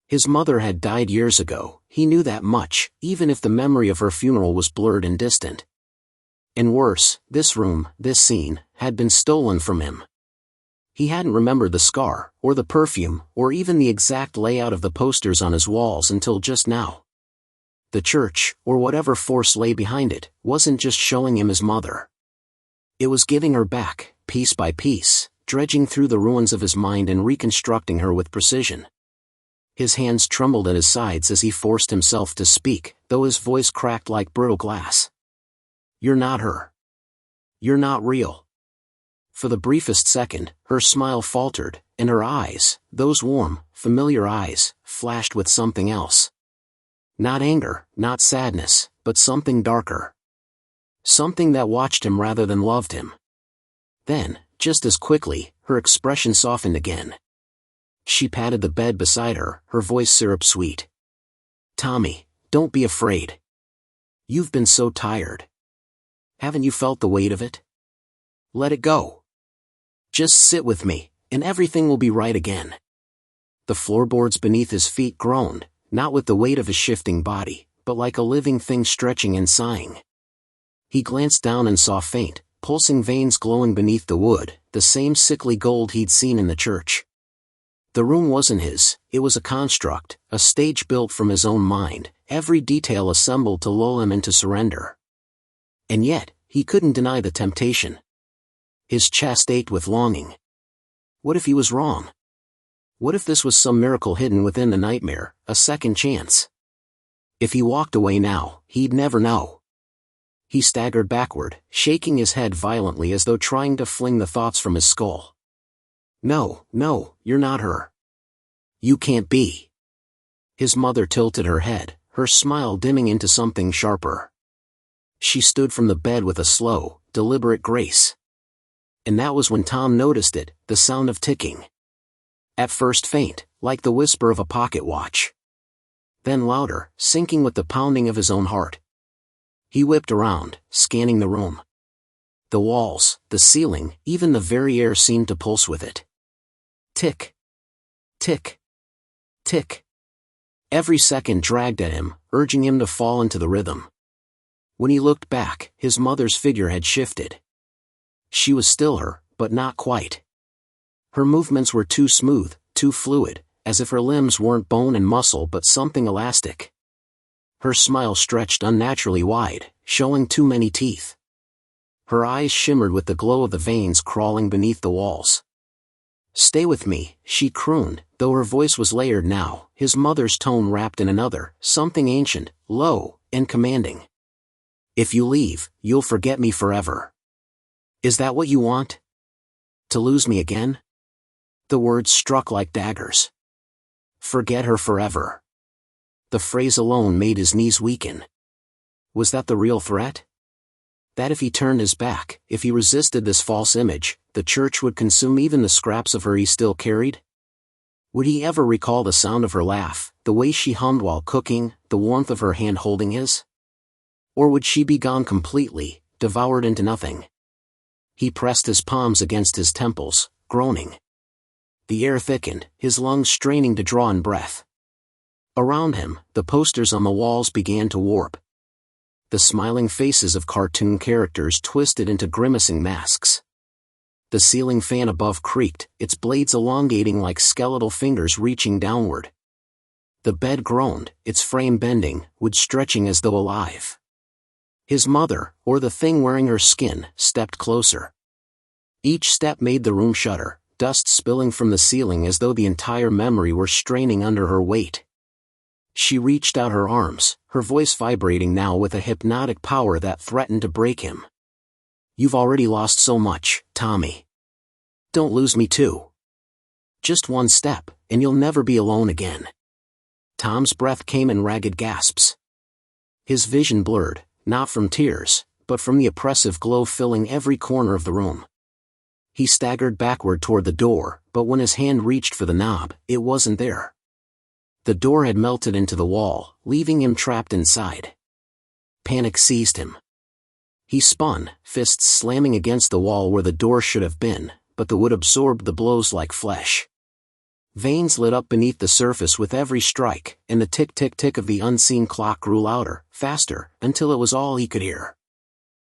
His mother had died years ago, he knew that much, even if the memory of her funeral was blurred and distant. And worse, this room, this scene, had been stolen from him. He hadn't remembered the scar, or the perfume, or even the exact layout of the posters on his walls until just now. The church, or whatever force lay behind it, wasn't just showing him his mother. It was giving her back, piece by piece, dredging through the ruins of his mind and reconstructing her with precision. His hands trembled at his sides as he forced himself to speak, though his voice cracked like brittle glass. "You're not her. You're not real." For the briefest second, her smile faltered, and her eyes, those warm, familiar eyes, flashed with something else. Not anger, not sadness, but something darker. Something that watched him rather than loved him. Then, just as quickly, her expression softened again. She patted the bed beside her, her voice syrup-sweet. "Tommy, don't be afraid. You've been so tired. Haven't you felt the weight of it? Let it go. Just sit with me, and everything will be right again." The floorboards beneath his feet groaned, not with the weight of his shifting body, but like a living thing stretching and sighing. He glanced down and saw faint, pulsing veins glowing beneath the wood, the same sickly gold he'd seen in the church. The room wasn't his, it was a construct, a stage built from his own mind, every detail assembled to lull him into surrender. And yet, he couldn't deny the temptation. His chest ached with longing. What if he was wrong? What if this was some miracle hidden within the nightmare, a second chance? If he walked away now, he'd never know. He staggered backward, shaking his head violently as though trying to fling the thoughts from his skull. "No, no, you're not her. You can't be." His mother tilted her head, her smile dimming into something sharper. She stood from the bed with a slow, deliberate grace. And that was when Tom noticed it, the sound of ticking. At first faint, like the whisper of a pocket watch. Then louder, sinking with the pounding of his own heart. He whipped around, scanning the room. The walls, the ceiling, even the very air seemed to pulse with it. Tick. Tick. Tick. Every second dragged at him, urging him to fall into the rhythm. When he looked back, his mother's figure had shifted. She was still her, but not quite. Her movements were too smooth, too fluid, as if her limbs weren't bone and muscle but something elastic. Her smile stretched unnaturally wide, showing too many teeth. Her eyes shimmered with the glow of the veins crawling beneath the walls. "Stay with me," she crooned, though her voice was layered now, his mother's tone wrapped in another, something ancient, low, and commanding. "If you leave, you'll forget me forever. Is that what you want? To lose me again?" The words struck like daggers. Forget her forever. The phrase alone made his knees weaken. Was that the real threat? That if he turned his back, if he resisted this false image, the church would consume even the scraps of her he still carried? Would he ever recall the sound of her laugh, the way she hummed while cooking, the warmth of her hand holding his? Or would she be gone completely, devoured into nothing? He pressed his palms against his temples, groaning. The air thickened, his lungs straining to draw in breath. Around him, the posters on the walls began to warp. The smiling faces of cartoon characters twisted into grimacing masks. The ceiling fan above creaked, its blades elongating like skeletal fingers reaching downward. The bed groaned, its frame bending, wood stretching as though alive. His mother, or the thing wearing her skin, stepped closer. Each step made the room shudder, dust spilling from the ceiling as though the entire memory were straining under her weight. She reached out her arms, her voice vibrating now with a hypnotic power that threatened to break him. "You've already lost so much, Tommy. Don't lose me too. Just one step, and you'll never be alone again." Tom's breath came in ragged gasps. His vision blurred, not from tears, but from the oppressive glow filling every corner of the room. He staggered backward toward the door, but when his hand reached for the knob, it wasn't there. The door had melted into the wall, leaving him trapped inside. Panic seized him. He spun, fists slamming against the wall where the door should have been, but the wood absorbed the blows like flesh. Veins lit up beneath the surface with every strike, and the tick-tick-tick of the unseen clock grew louder, faster, until it was all he could hear.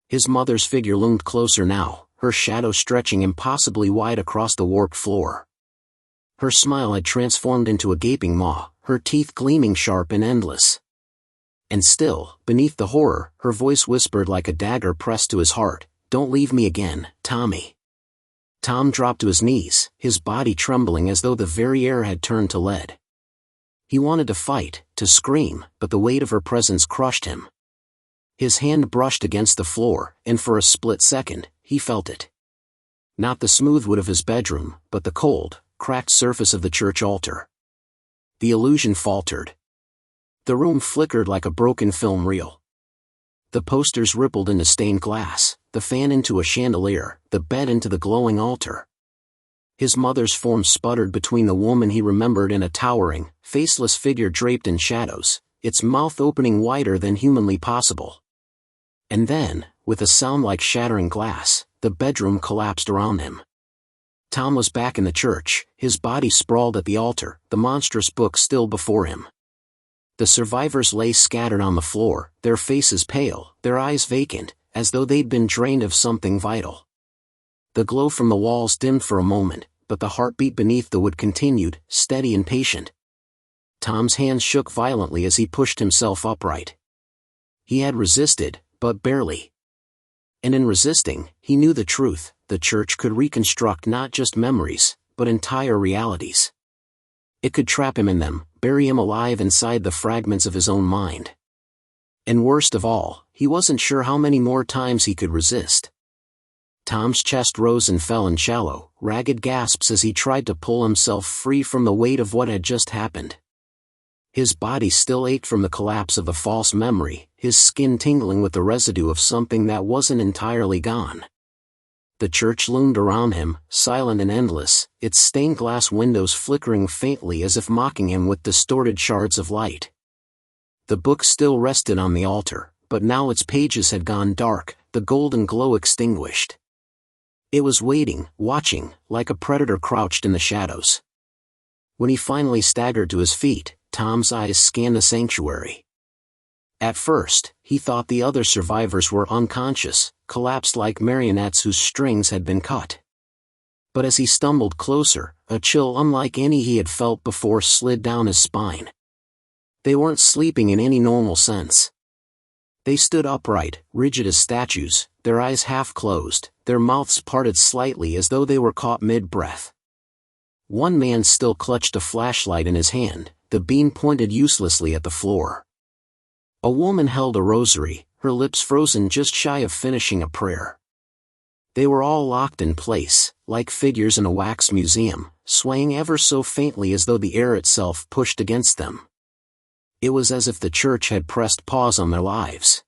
His mother's figure loomed closer now, her shadow stretching impossibly wide across the warped floor. Her smile had transformed into a gaping maw, her teeth gleaming sharp and endless. And still, beneath the horror, her voice whispered like a dagger pressed to his heart, "Don't leave me again, Tommy." Tom dropped to his knees, his body trembling as though the very air had turned to lead. He wanted to fight, to scream, but the weight of her presence crushed him. His hand brushed against the floor, and for a split second, he felt it. Not the smooth wood of his bedroom, but the cold, cracked surface of the church altar. The illusion faltered. The room flickered like a broken film reel. The posters rippled into stained glass, the fan into a chandelier, the bed into the glowing altar. His mother's form sputtered between the woman he remembered and a towering, faceless figure draped in shadows, its mouth opening wider than humanly possible. And then, with a sound like shattering glass, the bedroom collapsed around him. Tom was back in the church, his body sprawled at the altar, the monstrous book still before him. The survivors lay scattered on the floor, their faces pale, their eyes vacant, as though they'd been drained of something vital. The glow from the walls dimmed for a moment, but the heartbeat beneath the wood continued, steady and patient. Tom's hands shook violently as he pushed himself upright. He had resisted, but barely. And in resisting, he knew the truth: the church could reconstruct not just memories, but entire realities. It could trap him in them, bury him alive inside the fragments of his own mind. And worst of all, he wasn't sure how many more times he could resist. Tom's chest rose and fell in shallow, ragged gasps as he tried to pull himself free from the weight of what had just happened. His body still ached from the collapse of the false memory, his skin tingling with the residue of something that wasn't entirely gone. The church loomed around him, silent and endless, its stained glass windows flickering faintly as if mocking him with distorted shards of light. The book still rested on the altar, but now its pages had gone dark, the golden glow extinguished. It was waiting, watching, like a predator crouched in the shadows. When he finally staggered to his feet, Tom's eyes scanned the sanctuary. At first, he thought the other survivors were unconscious, collapsed like marionettes whose strings had been cut. But as he stumbled closer, a chill unlike any he had felt before slid down his spine. They weren't sleeping in any normal sense. They stood upright, rigid as statues, their eyes half closed, their mouths parted slightly as though they were caught mid-breath. One man still clutched a flashlight in his hand, the beam pointed uselessly at the floor. A woman held a rosary, her lips frozen just shy of finishing a prayer. They were all locked in place, like figures in a wax museum, swaying ever so faintly as though the air itself pushed against them. It was as if the church had pressed pause on their lives.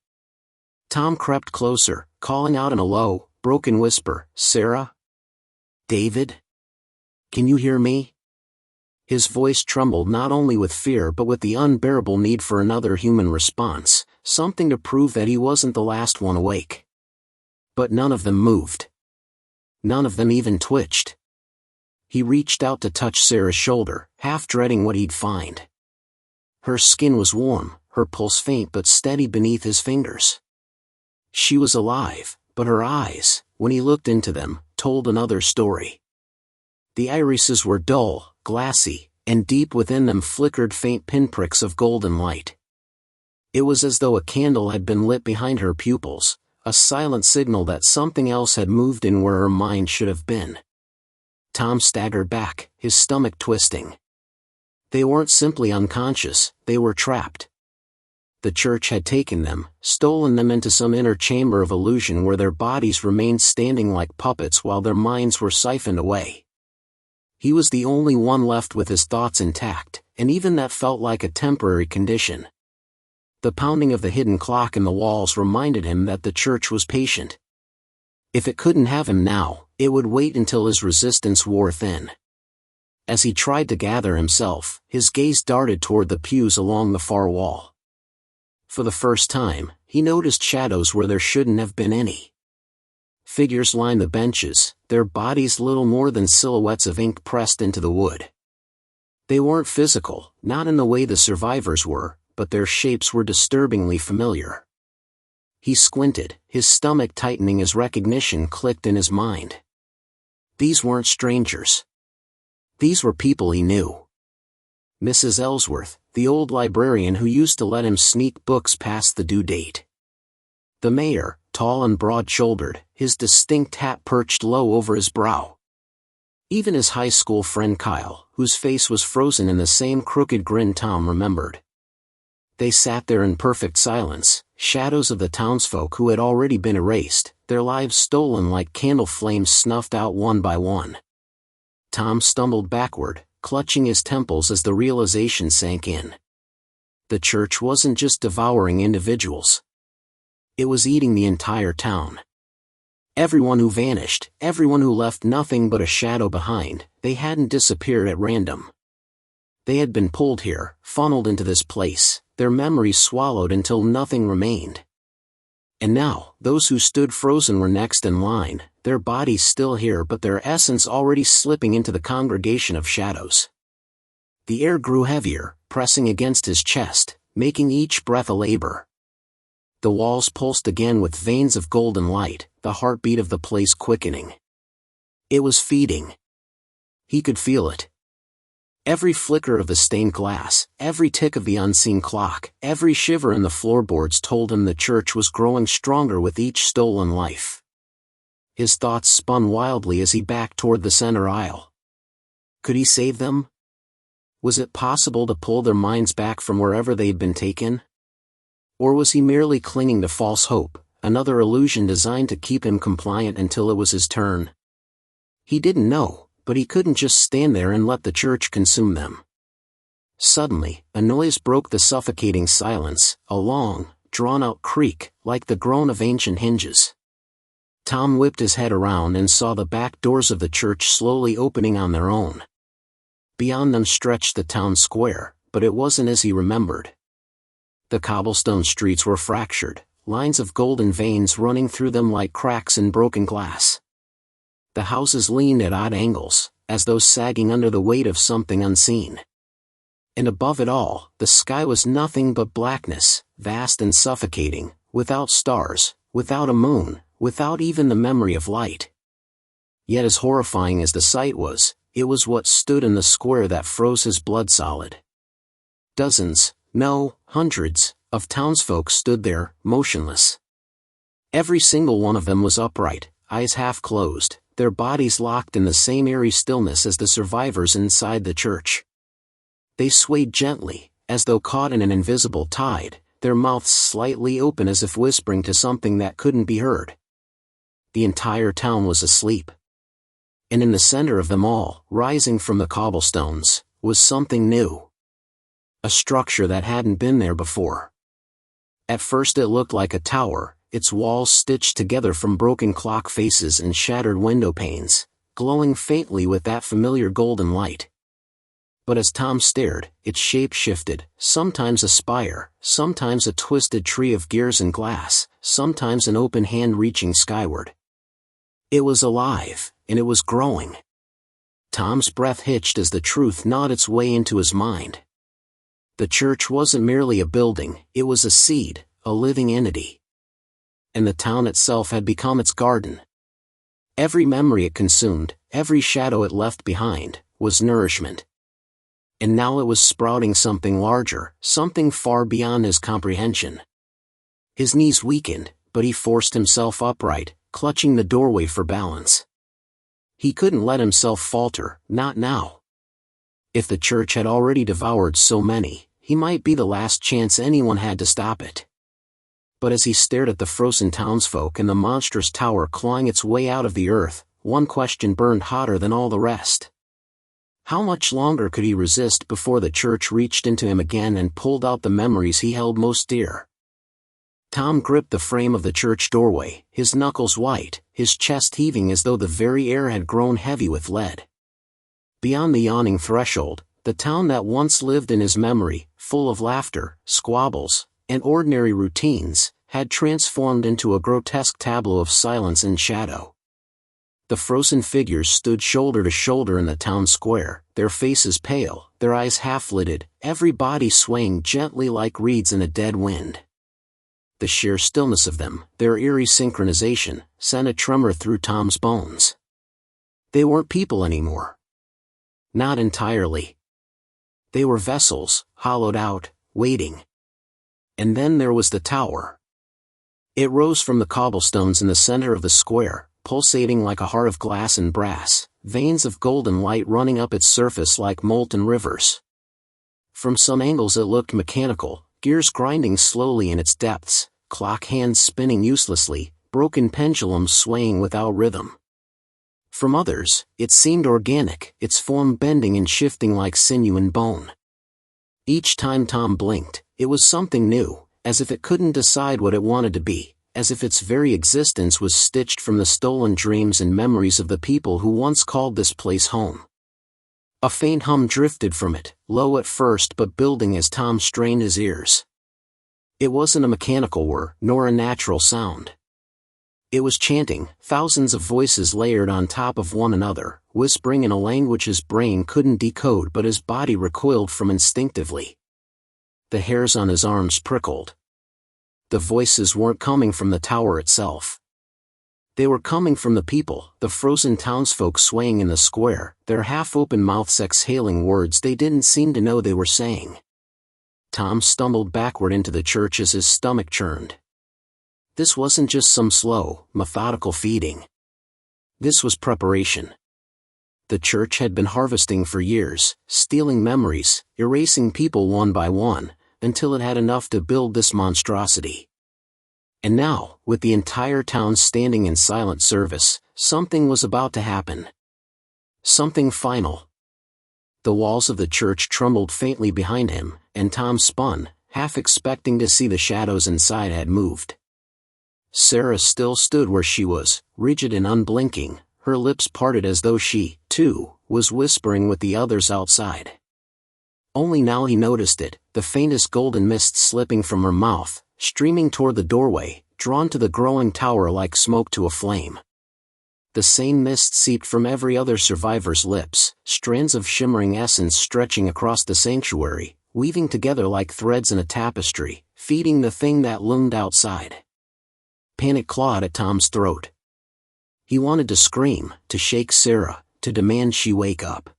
Tom crept closer, calling out in a low, broken whisper, "Sarah? David? Can you hear me?" His voice trembled not only with fear but with the unbearable need for another human response, something to prove that he wasn't the last one awake. But none of them moved. None of them even twitched. He reached out to touch Sarah's shoulder, half dreading what he'd find. Her skin was warm, her pulse faint but steady beneath his fingers. She was alive, but her eyes, when he looked into them, told another story. The irises were dull, glassy, and deep within them flickered faint pinpricks of golden light. It was as though a candle had been lit behind her pupils, a silent signal that something else had moved in where her mind should have been. Tom staggered back, his stomach twisting. They weren't simply unconscious, they were trapped. The church had taken them, stolen them into some inner chamber of illusion where their bodies remained standing like puppets while their minds were siphoned away. He was the only one left with his thoughts intact, and even that felt like a temporary condition. The pounding of the hidden clock in the walls reminded him that the church was patient. If it couldn't have him now, it would wait until his resistance wore thin. As he tried to gather himself, his gaze darted toward the pews along the far wall. For the first time, he noticed shadows where there shouldn't have been any. Figures lined the benches, their bodies little more than silhouettes of ink pressed into the wood. They weren't physical, not in the way the survivors were, but their shapes were disturbingly familiar. He squinted, his stomach tightening as recognition clicked in his mind. These weren't strangers. These were people he knew. Mrs. Ellsworth, the old librarian who used to let him sneak books past the due date. The mayor, tall and broad-shouldered, his distinct hat perched low over his brow. Even his high school friend Kyle, whose face was frozen in the same crooked grin Tom remembered. They sat there in perfect silence, shadows of the townsfolk who had already been erased, their lives stolen like candle flames snuffed out one by one. Tom stumbled backward, clutching his temples as the realization sank in. The church wasn't just devouring individuals. It was eating the entire town. Everyone who vanished, everyone who left nothing but a shadow behind, they hadn't disappeared at random. They had been pulled here, funneled into this place, their memories swallowed until nothing remained. And now, those who stood frozen were next in line, their bodies still here but their essence already slipping into the congregation of shadows. The air grew heavier, pressing against his chest, making each breath a labor. The walls pulsed again with veins of golden light, the heartbeat of the place quickening. It was feeding. He could feel it. Every flicker of the stained glass, every tick of the unseen clock, every shiver in the floorboards told him the church was growing stronger with each stolen life. His thoughts spun wildly as he backed toward the center aisle. Could he save them? Was it possible to pull their minds back from wherever they'd been taken? Or was he merely clinging to false hope, another illusion designed to keep him compliant until it was his turn? He didn't know, but he couldn't just stand there and let the church consume them. Suddenly, a noise broke the suffocating silence, a long, drawn-out creak, like the groan of ancient hinges. Tom whipped his head around and saw the back doors of the church slowly opening on their own. Beyond them stretched the town square, but it wasn't as he remembered. The cobblestone streets were fractured, lines of golden veins running through them like cracks in broken glass. The houses leaned at odd angles, as though sagging under the weight of something unseen. And above it all, the sky was nothing but blackness, vast and suffocating, without stars, without a moon, without even the memory of light. Yet as horrifying as the sight was, it was what stood in the square that froze his blood solid. Dozens, no, hundreds, of townsfolk stood there, motionless. Every single one of them was upright, eyes half closed, their bodies locked in the same eerie stillness as the survivors inside the church. They swayed gently, as though caught in an invisible tide, their mouths slightly open as if whispering to something that couldn't be heard. The entire town was asleep. And in the center of them all, rising from the cobblestones, was something new. A structure that hadn't been there before. At first it looked like a tower, its walls stitched together from broken clock faces and shattered window panes, glowing faintly with that familiar golden light. But as Tom stared, its shape shifted, sometimes a spire, sometimes a twisted tree of gears and glass, sometimes an open hand reaching skyward. It was alive, and it was growing. Tom's breath hitched as the truth gnawed its way into his mind. The church wasn't merely a building, it was a seed, a living entity. And the town itself had become its garden. Every memory it consumed, every shadow it left behind, was nourishment. And now it was sprouting something larger, something far beyond his comprehension. His knees weakened, but he forced himself upright, clutching the doorway for balance. He couldn't let himself falter, not now. If the church had already devoured so many, he might be the last chance anyone had to stop it. But as he stared at the frozen townsfolk and the monstrous tower clawing its way out of the earth, one question burned hotter than all the rest. How much longer could he resist before the church reached into him again and pulled out the memories he held most dear? Tom gripped the frame of the church doorway, his knuckles white, his chest heaving as though the very air had grown heavy with lead. Beyond the yawning threshold, the town that once lived in his memory, full of laughter, squabbles, and ordinary routines, had transformed into a grotesque tableau of silence and shadow. The frozen figures stood shoulder to shoulder in the town square, their faces pale, their eyes half-lidded, every body swaying gently like reeds in a dead wind. The sheer stillness of them, their eerie synchronization, sent a tremor through Tom's bones. They weren't people anymore. Not entirely. They were vessels, hollowed out, waiting. And then there was the tower. It rose from the cobblestones in the center of the square, pulsating like a heart of glass and brass, veins of golden light running up its surface like molten rivers. From some angles it looked mechanical, gears grinding slowly in its depths, clock hands spinning uselessly, broken pendulums swaying without rhythm. From others, it seemed organic, its form bending and shifting like sinew and bone. Each time Tom blinked, it was something new, as if it couldn't decide what it wanted to be, as if its very existence was stitched from the stolen dreams and memories of the people who once called this place home. A faint hum drifted from it, low at first but building as Tom strained his ears. It wasn't a mechanical whir, nor a natural sound. It was chanting, thousands of voices layered on top of one another, whispering in a language his brain couldn't decode but his body recoiled from instinctively. The hairs on his arms prickled. The voices weren't coming from the tower itself. They were coming from the people, the frozen townsfolk swaying in the square, their half-open mouths exhaling words they didn't seem to know they were saying. Tom stumbled backward into the church as his stomach churned. This wasn't just some slow, methodical feeding. This was preparation. The church had been harvesting for years, stealing memories, erasing people one by one, until it had enough to build this monstrosity. And now, with the entire town standing in silent service, something was about to happen. Something final. The walls of the church trembled faintly behind him, and Tom spun, half expecting to see the shadows inside had moved. Sarah still stood where she was, rigid and unblinking, her lips parted as though she, too, was whispering with the others outside. Only now he noticed it, the faintest golden mist slipping from her mouth, streaming toward the doorway, drawn to the growing tower like smoke to a flame. The same mist seeped from every other survivor's lips, strands of shimmering essence stretching across the sanctuary, weaving together like threads in a tapestry, feeding the thing that loomed outside. Panic clawed at Tom's throat. He wanted to scream, to shake Sarah, to demand she wake up.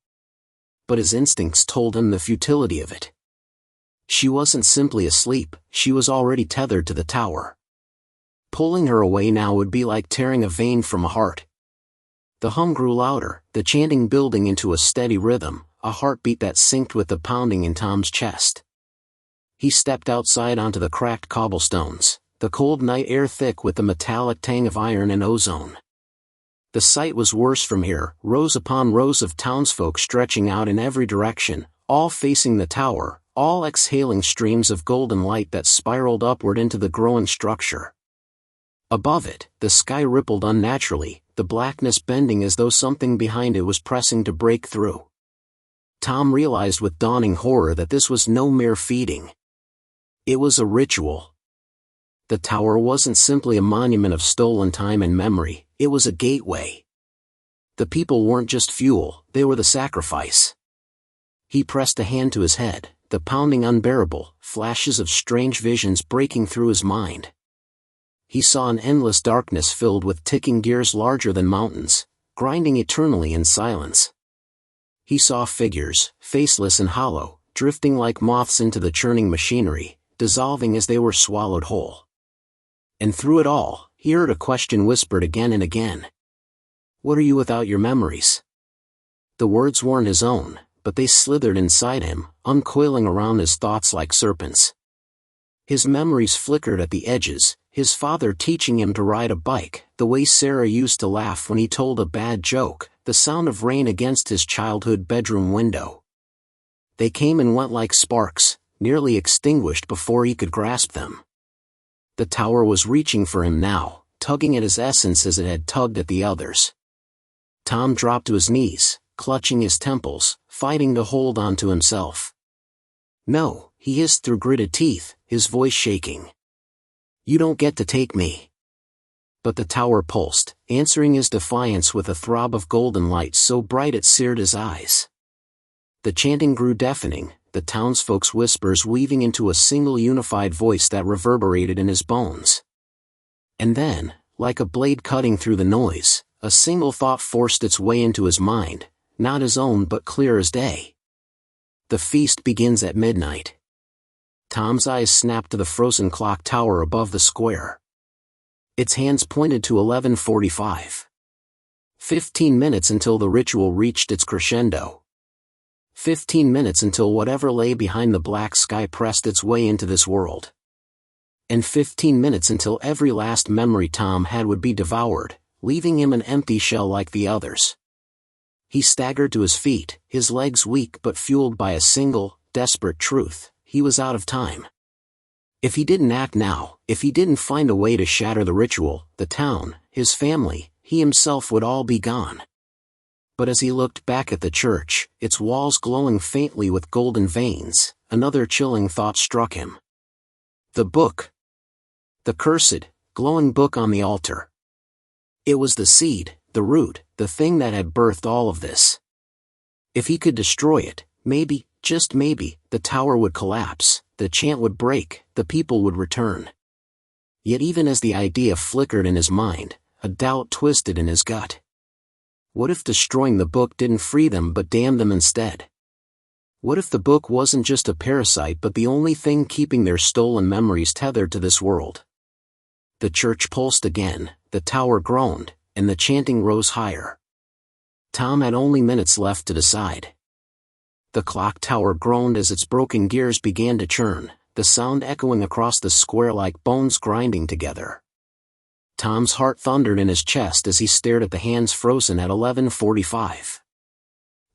But his instincts told him the futility of it. She wasn't simply asleep, she was already tethered to the tower. Pulling her away now would be like tearing a vein from a heart. The hum grew louder, the chanting building into a steady rhythm, a heartbeat that synced with the pounding in Tom's chest. He stepped outside onto the cracked cobblestones, the cold night air thick with the metallic tang of iron and ozone. The sight was worse from here, rows upon rows of townsfolk stretching out in every direction, all facing the tower, all exhaling streams of golden light that spiraled upward into the growing structure. Above it, the sky rippled unnaturally, the blackness bending as though something behind it was pressing to break through. Tom realized with dawning horror that this was no mere feeding. It was a ritual. The tower wasn't simply a monument of stolen time and memory, it was a gateway. The people weren't just fuel, they were the sacrifice. He pressed a hand to his head, the pounding unbearable, flashes of strange visions breaking through his mind. He saw an endless darkness filled with ticking gears larger than mountains, grinding eternally in silence. He saw figures, faceless and hollow, drifting like moths into the churning machinery, dissolving as they were swallowed whole. And through it all, he heard a question whispered again and again. What are you without your memories? The words weren't his own, but they slithered inside him, uncoiling around his thoughts like serpents. His memories flickered at the edges, his father teaching him to ride a bike, the way Sarah used to laugh when he told a bad joke, the sound of rain against his childhood bedroom window. They came and went like sparks, nearly extinguished before he could grasp them. The tower was reaching for him now, tugging at his essence as it had tugged at the others. Tom dropped to his knees, clutching his temples, fighting to hold on to himself. No, he hissed through gritted teeth, his voice shaking. You don't get to take me. But the tower pulsed, answering his defiance with a throb of golden light so bright it seared his eyes. The chanting grew deafening, the townsfolk's whispers weaving into a single unified voice that reverberated in his bones. And then, like a blade cutting through the noise, a single thought forced its way into his mind, not his own but clear as day. The feast begins at midnight. Tom's eyes snapped to the frozen clock tower above the square. Its hands pointed to 11:45. 15 minutes until the ritual reached its crescendo. 15 minutes until whatever lay behind the black sky pressed its way into this world. And 15 minutes until every last memory Tom had would be devoured, leaving him an empty shell like the others. He staggered to his feet, his legs weak but fueled by a single, desperate truth: he was out of time. If he didn't act now, if he didn't find a way to shatter the ritual, the town, his family, he himself would all be gone. But as he looked back at the church, its walls glowing faintly with golden veins, another chilling thought struck him. The book. The cursed, glowing book on the altar. It was the seed, the root, the thing that had birthed all of this. If he could destroy it, maybe, just maybe, the tower would collapse, the chant would break, the people would return. Yet even as the idea flickered in his mind, a doubt twisted in his gut. What if destroying the book didn't free them but damned them instead? What if the book wasn't just a parasite but the only thing keeping their stolen memories tethered to this world? The church pulsed again, the tower groaned, and the chanting rose higher. Tom had only minutes left to decide. The clock tower groaned as its broken gears began to churn, the sound echoing across the square like bones grinding together. Tom's heart thundered in his chest as he stared at the hands frozen at 11:45.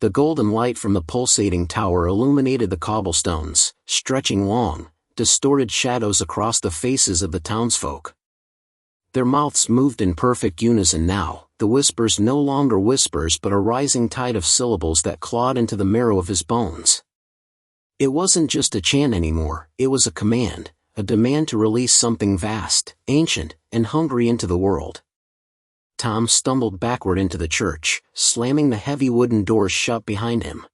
The golden light from the pulsating tower illuminated the cobblestones, stretching long, distorted shadows across the faces of the townsfolk. Their mouths moved in perfect unison now, the whispers no longer whispers but a rising tide of syllables that clawed into the marrow of his bones. It wasn't just a chant anymore, it was a command, a demand to release something vast, ancient, and hungry into the world. Tom stumbled backward into the church, slamming the heavy wooden doors shut behind him.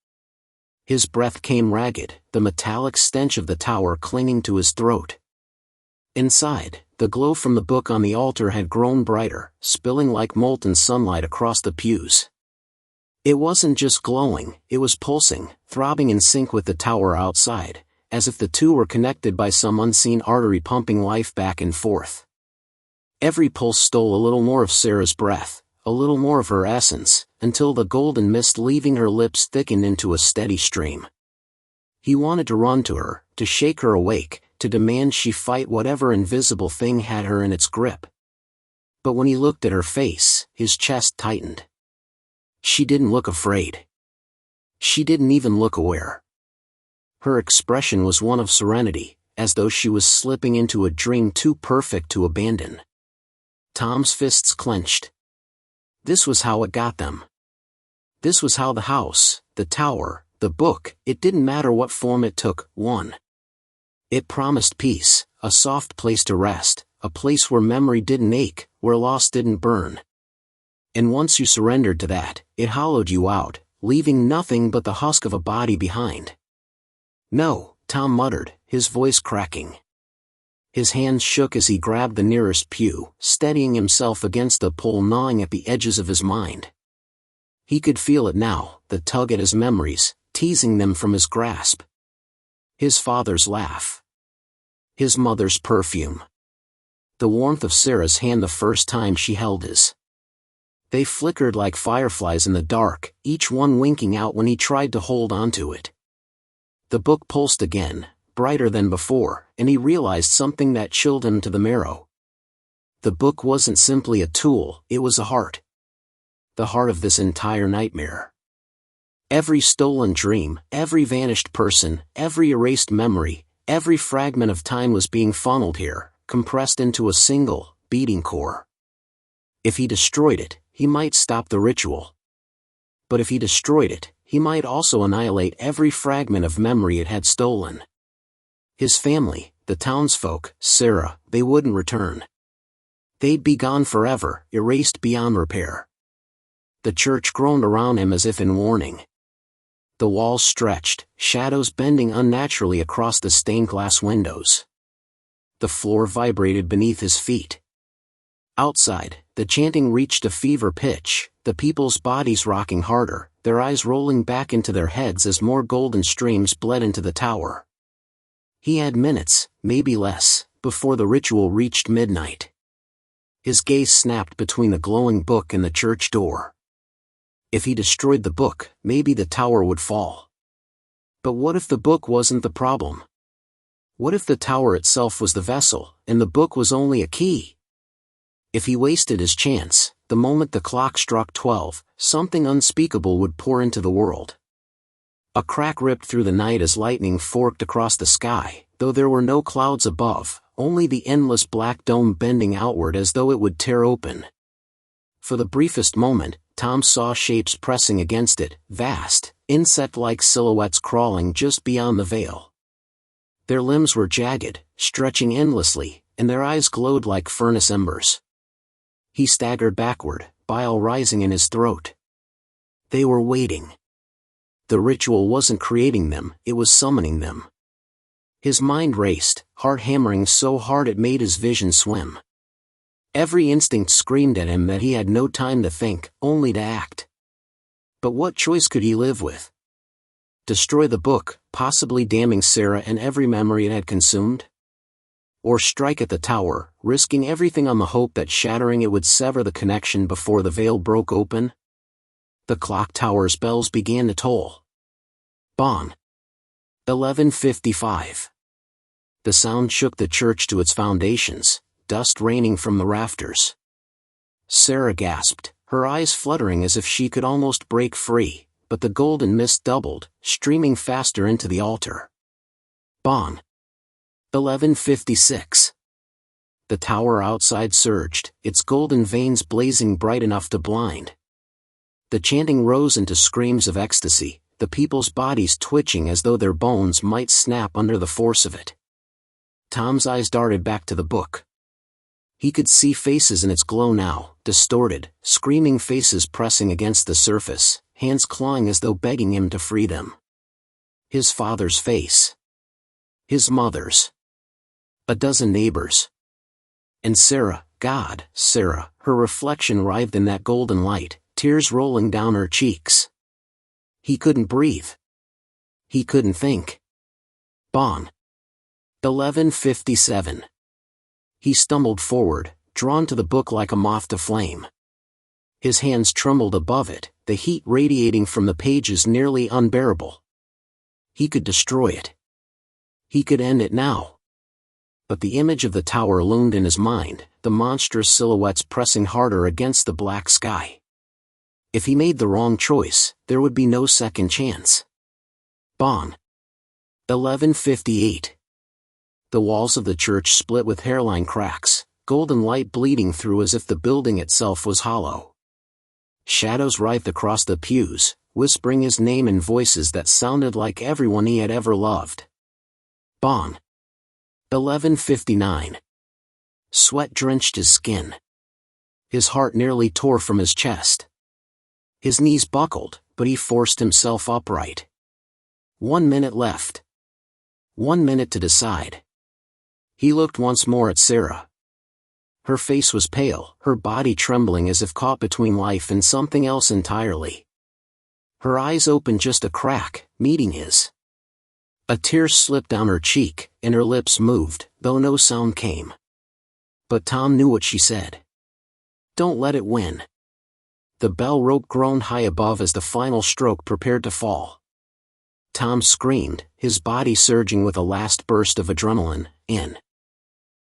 His breath came ragged, the metallic stench of the tower clinging to his throat. Inside, the glow from the book on the altar had grown brighter, spilling like molten sunlight across the pews. It wasn't just glowing, it was pulsing, throbbing in sync with the tower outside, as if the two were connected by some unseen artery pumping life back and forth. Every pulse stole a little more of Sarah's breath, a little more of her essence, until the golden mist leaving her lips thickened into a steady stream. He wanted to run to her, to shake her awake, to demand she fight whatever invisible thing had her in its grip. But when he looked at her face, his chest tightened. She didn't look afraid. She didn't even look aware. Her expression was one of serenity, as though she was slipping into a dream too perfect to abandon. Tom's fists clenched. This was how it got them. This was how the house, the tower, the book, it didn't matter what form it took, won. It promised peace, a soft place to rest, a place where memory didn't ache, where loss didn't burn. And once you surrendered to that, it hollowed you out, leaving nothing but the husk of a body behind. No, Tom muttered, his voice cracking. His hands shook as he grabbed the nearest pew, steadying himself against the pole gnawing at the edges of his mind. He could feel it now, the tug at his memories, teasing them from his grasp. His father's laugh. His mother's perfume. The warmth of Sarah's hand the first time she held his. They flickered like fireflies in the dark, each one winking out when he tried to hold onto it. The book pulsed again, brighter than before, and he realized something that chilled him to the marrow. The book wasn't simply a tool, it was a heart. The heart of this entire nightmare. Every stolen dream, every vanished person, every erased memory, every fragment of time was being funneled here, compressed into a single, beating core. If he destroyed it, he might stop the ritual. But if he destroyed it, he might also annihilate every fragment of memory it had stolen. His family, the townsfolk, Sarah, they wouldn't return. They'd be gone forever, erased beyond repair. The church groaned around him as if in warning. The walls stretched, shadows bending unnaturally across the stained glass windows. The floor vibrated beneath his feet. Outside, the chanting reached a fever pitch, the people's bodies rocking harder, their eyes rolling back into their heads as more golden streams bled into the tower. He had minutes, maybe less, before the ritual reached midnight. His gaze snapped between the glowing book and the church door. If he destroyed the book, maybe the tower would fall. But what if the book wasn't the problem? What if the tower itself was the vessel, and the book was only a key? If he wasted his chance, the moment the clock struck 12, something unspeakable would pour into the world. A crack ripped through the night as lightning forked across the sky, though there were no clouds above, only the endless black dome bending outward as though it would tear open. For the briefest moment, Tom saw shapes pressing against it, vast, insect-like silhouettes crawling just beyond the veil. Their limbs were jagged, stretching endlessly, and their eyes glowed like furnace embers. He staggered backward, bile rising in his throat. They were waiting. The ritual wasn't creating them, it was summoning them. His mind raced, heart hammering so hard it made his vision swim. Every instinct screamed at him that he had no time to think, only to act. But what choice could he live with? Destroy the book, possibly damning Sarah and every memory it had consumed? Or strike at the tower, risking everything on the hope that shattering it would sever the connection before the veil broke open? The clock tower's bells began to toll. Bong. 11:55. The sound shook the church to its foundations, dust raining from the rafters. Sarah gasped, her eyes fluttering as if she could almost break free, but the golden mist doubled, streaming faster into the altar. Bong. 11:56. The tower outside surged, its golden veins blazing bright enough to blind. The chanting rose into screams of ecstasy, the people's bodies twitching as though their bones might snap under the force of it. Tom's eyes darted back to the book. He could see faces in its glow now, distorted, screaming faces pressing against the surface, hands clawing as though begging him to free them. His father's face. His mother's. A dozen neighbors. And Sarah, God, Sarah, her reflection writhed in that golden light, tears rolling down her cheeks. He couldn't breathe. He couldn't think. Bong. 11:57. He stumbled forward, drawn to the book like a moth to flame. His hands trembled above it, the heat radiating from the pages nearly unbearable. He could destroy it. He could end it now. But the image of the tower loomed in his mind, the monstrous silhouettes pressing harder against the black sky. If he made the wrong choice, there would be no second chance. Bong. 11:58. The walls of the church split with hairline cracks, golden light bleeding through as if the building itself was hollow. Shadows writhed across the pews, whispering his name in voices that sounded like everyone he had ever loved. Bong. 11:59. Sweat drenched his skin. His heart nearly tore from his chest. His knees buckled, but he forced himself upright. 1 minute left. 1 minute to decide. He looked once more at Sarah. Her face was pale, her body trembling as if caught between life and something else entirely. Her eyes opened just a crack, meeting his. A tear slipped down her cheek, and her lips moved, though no sound came. But Tom knew what she said. Don't let it win. The bell rope groaned high above as the final stroke prepared to fall. Tom screamed, his body surging with a last burst of adrenaline, in.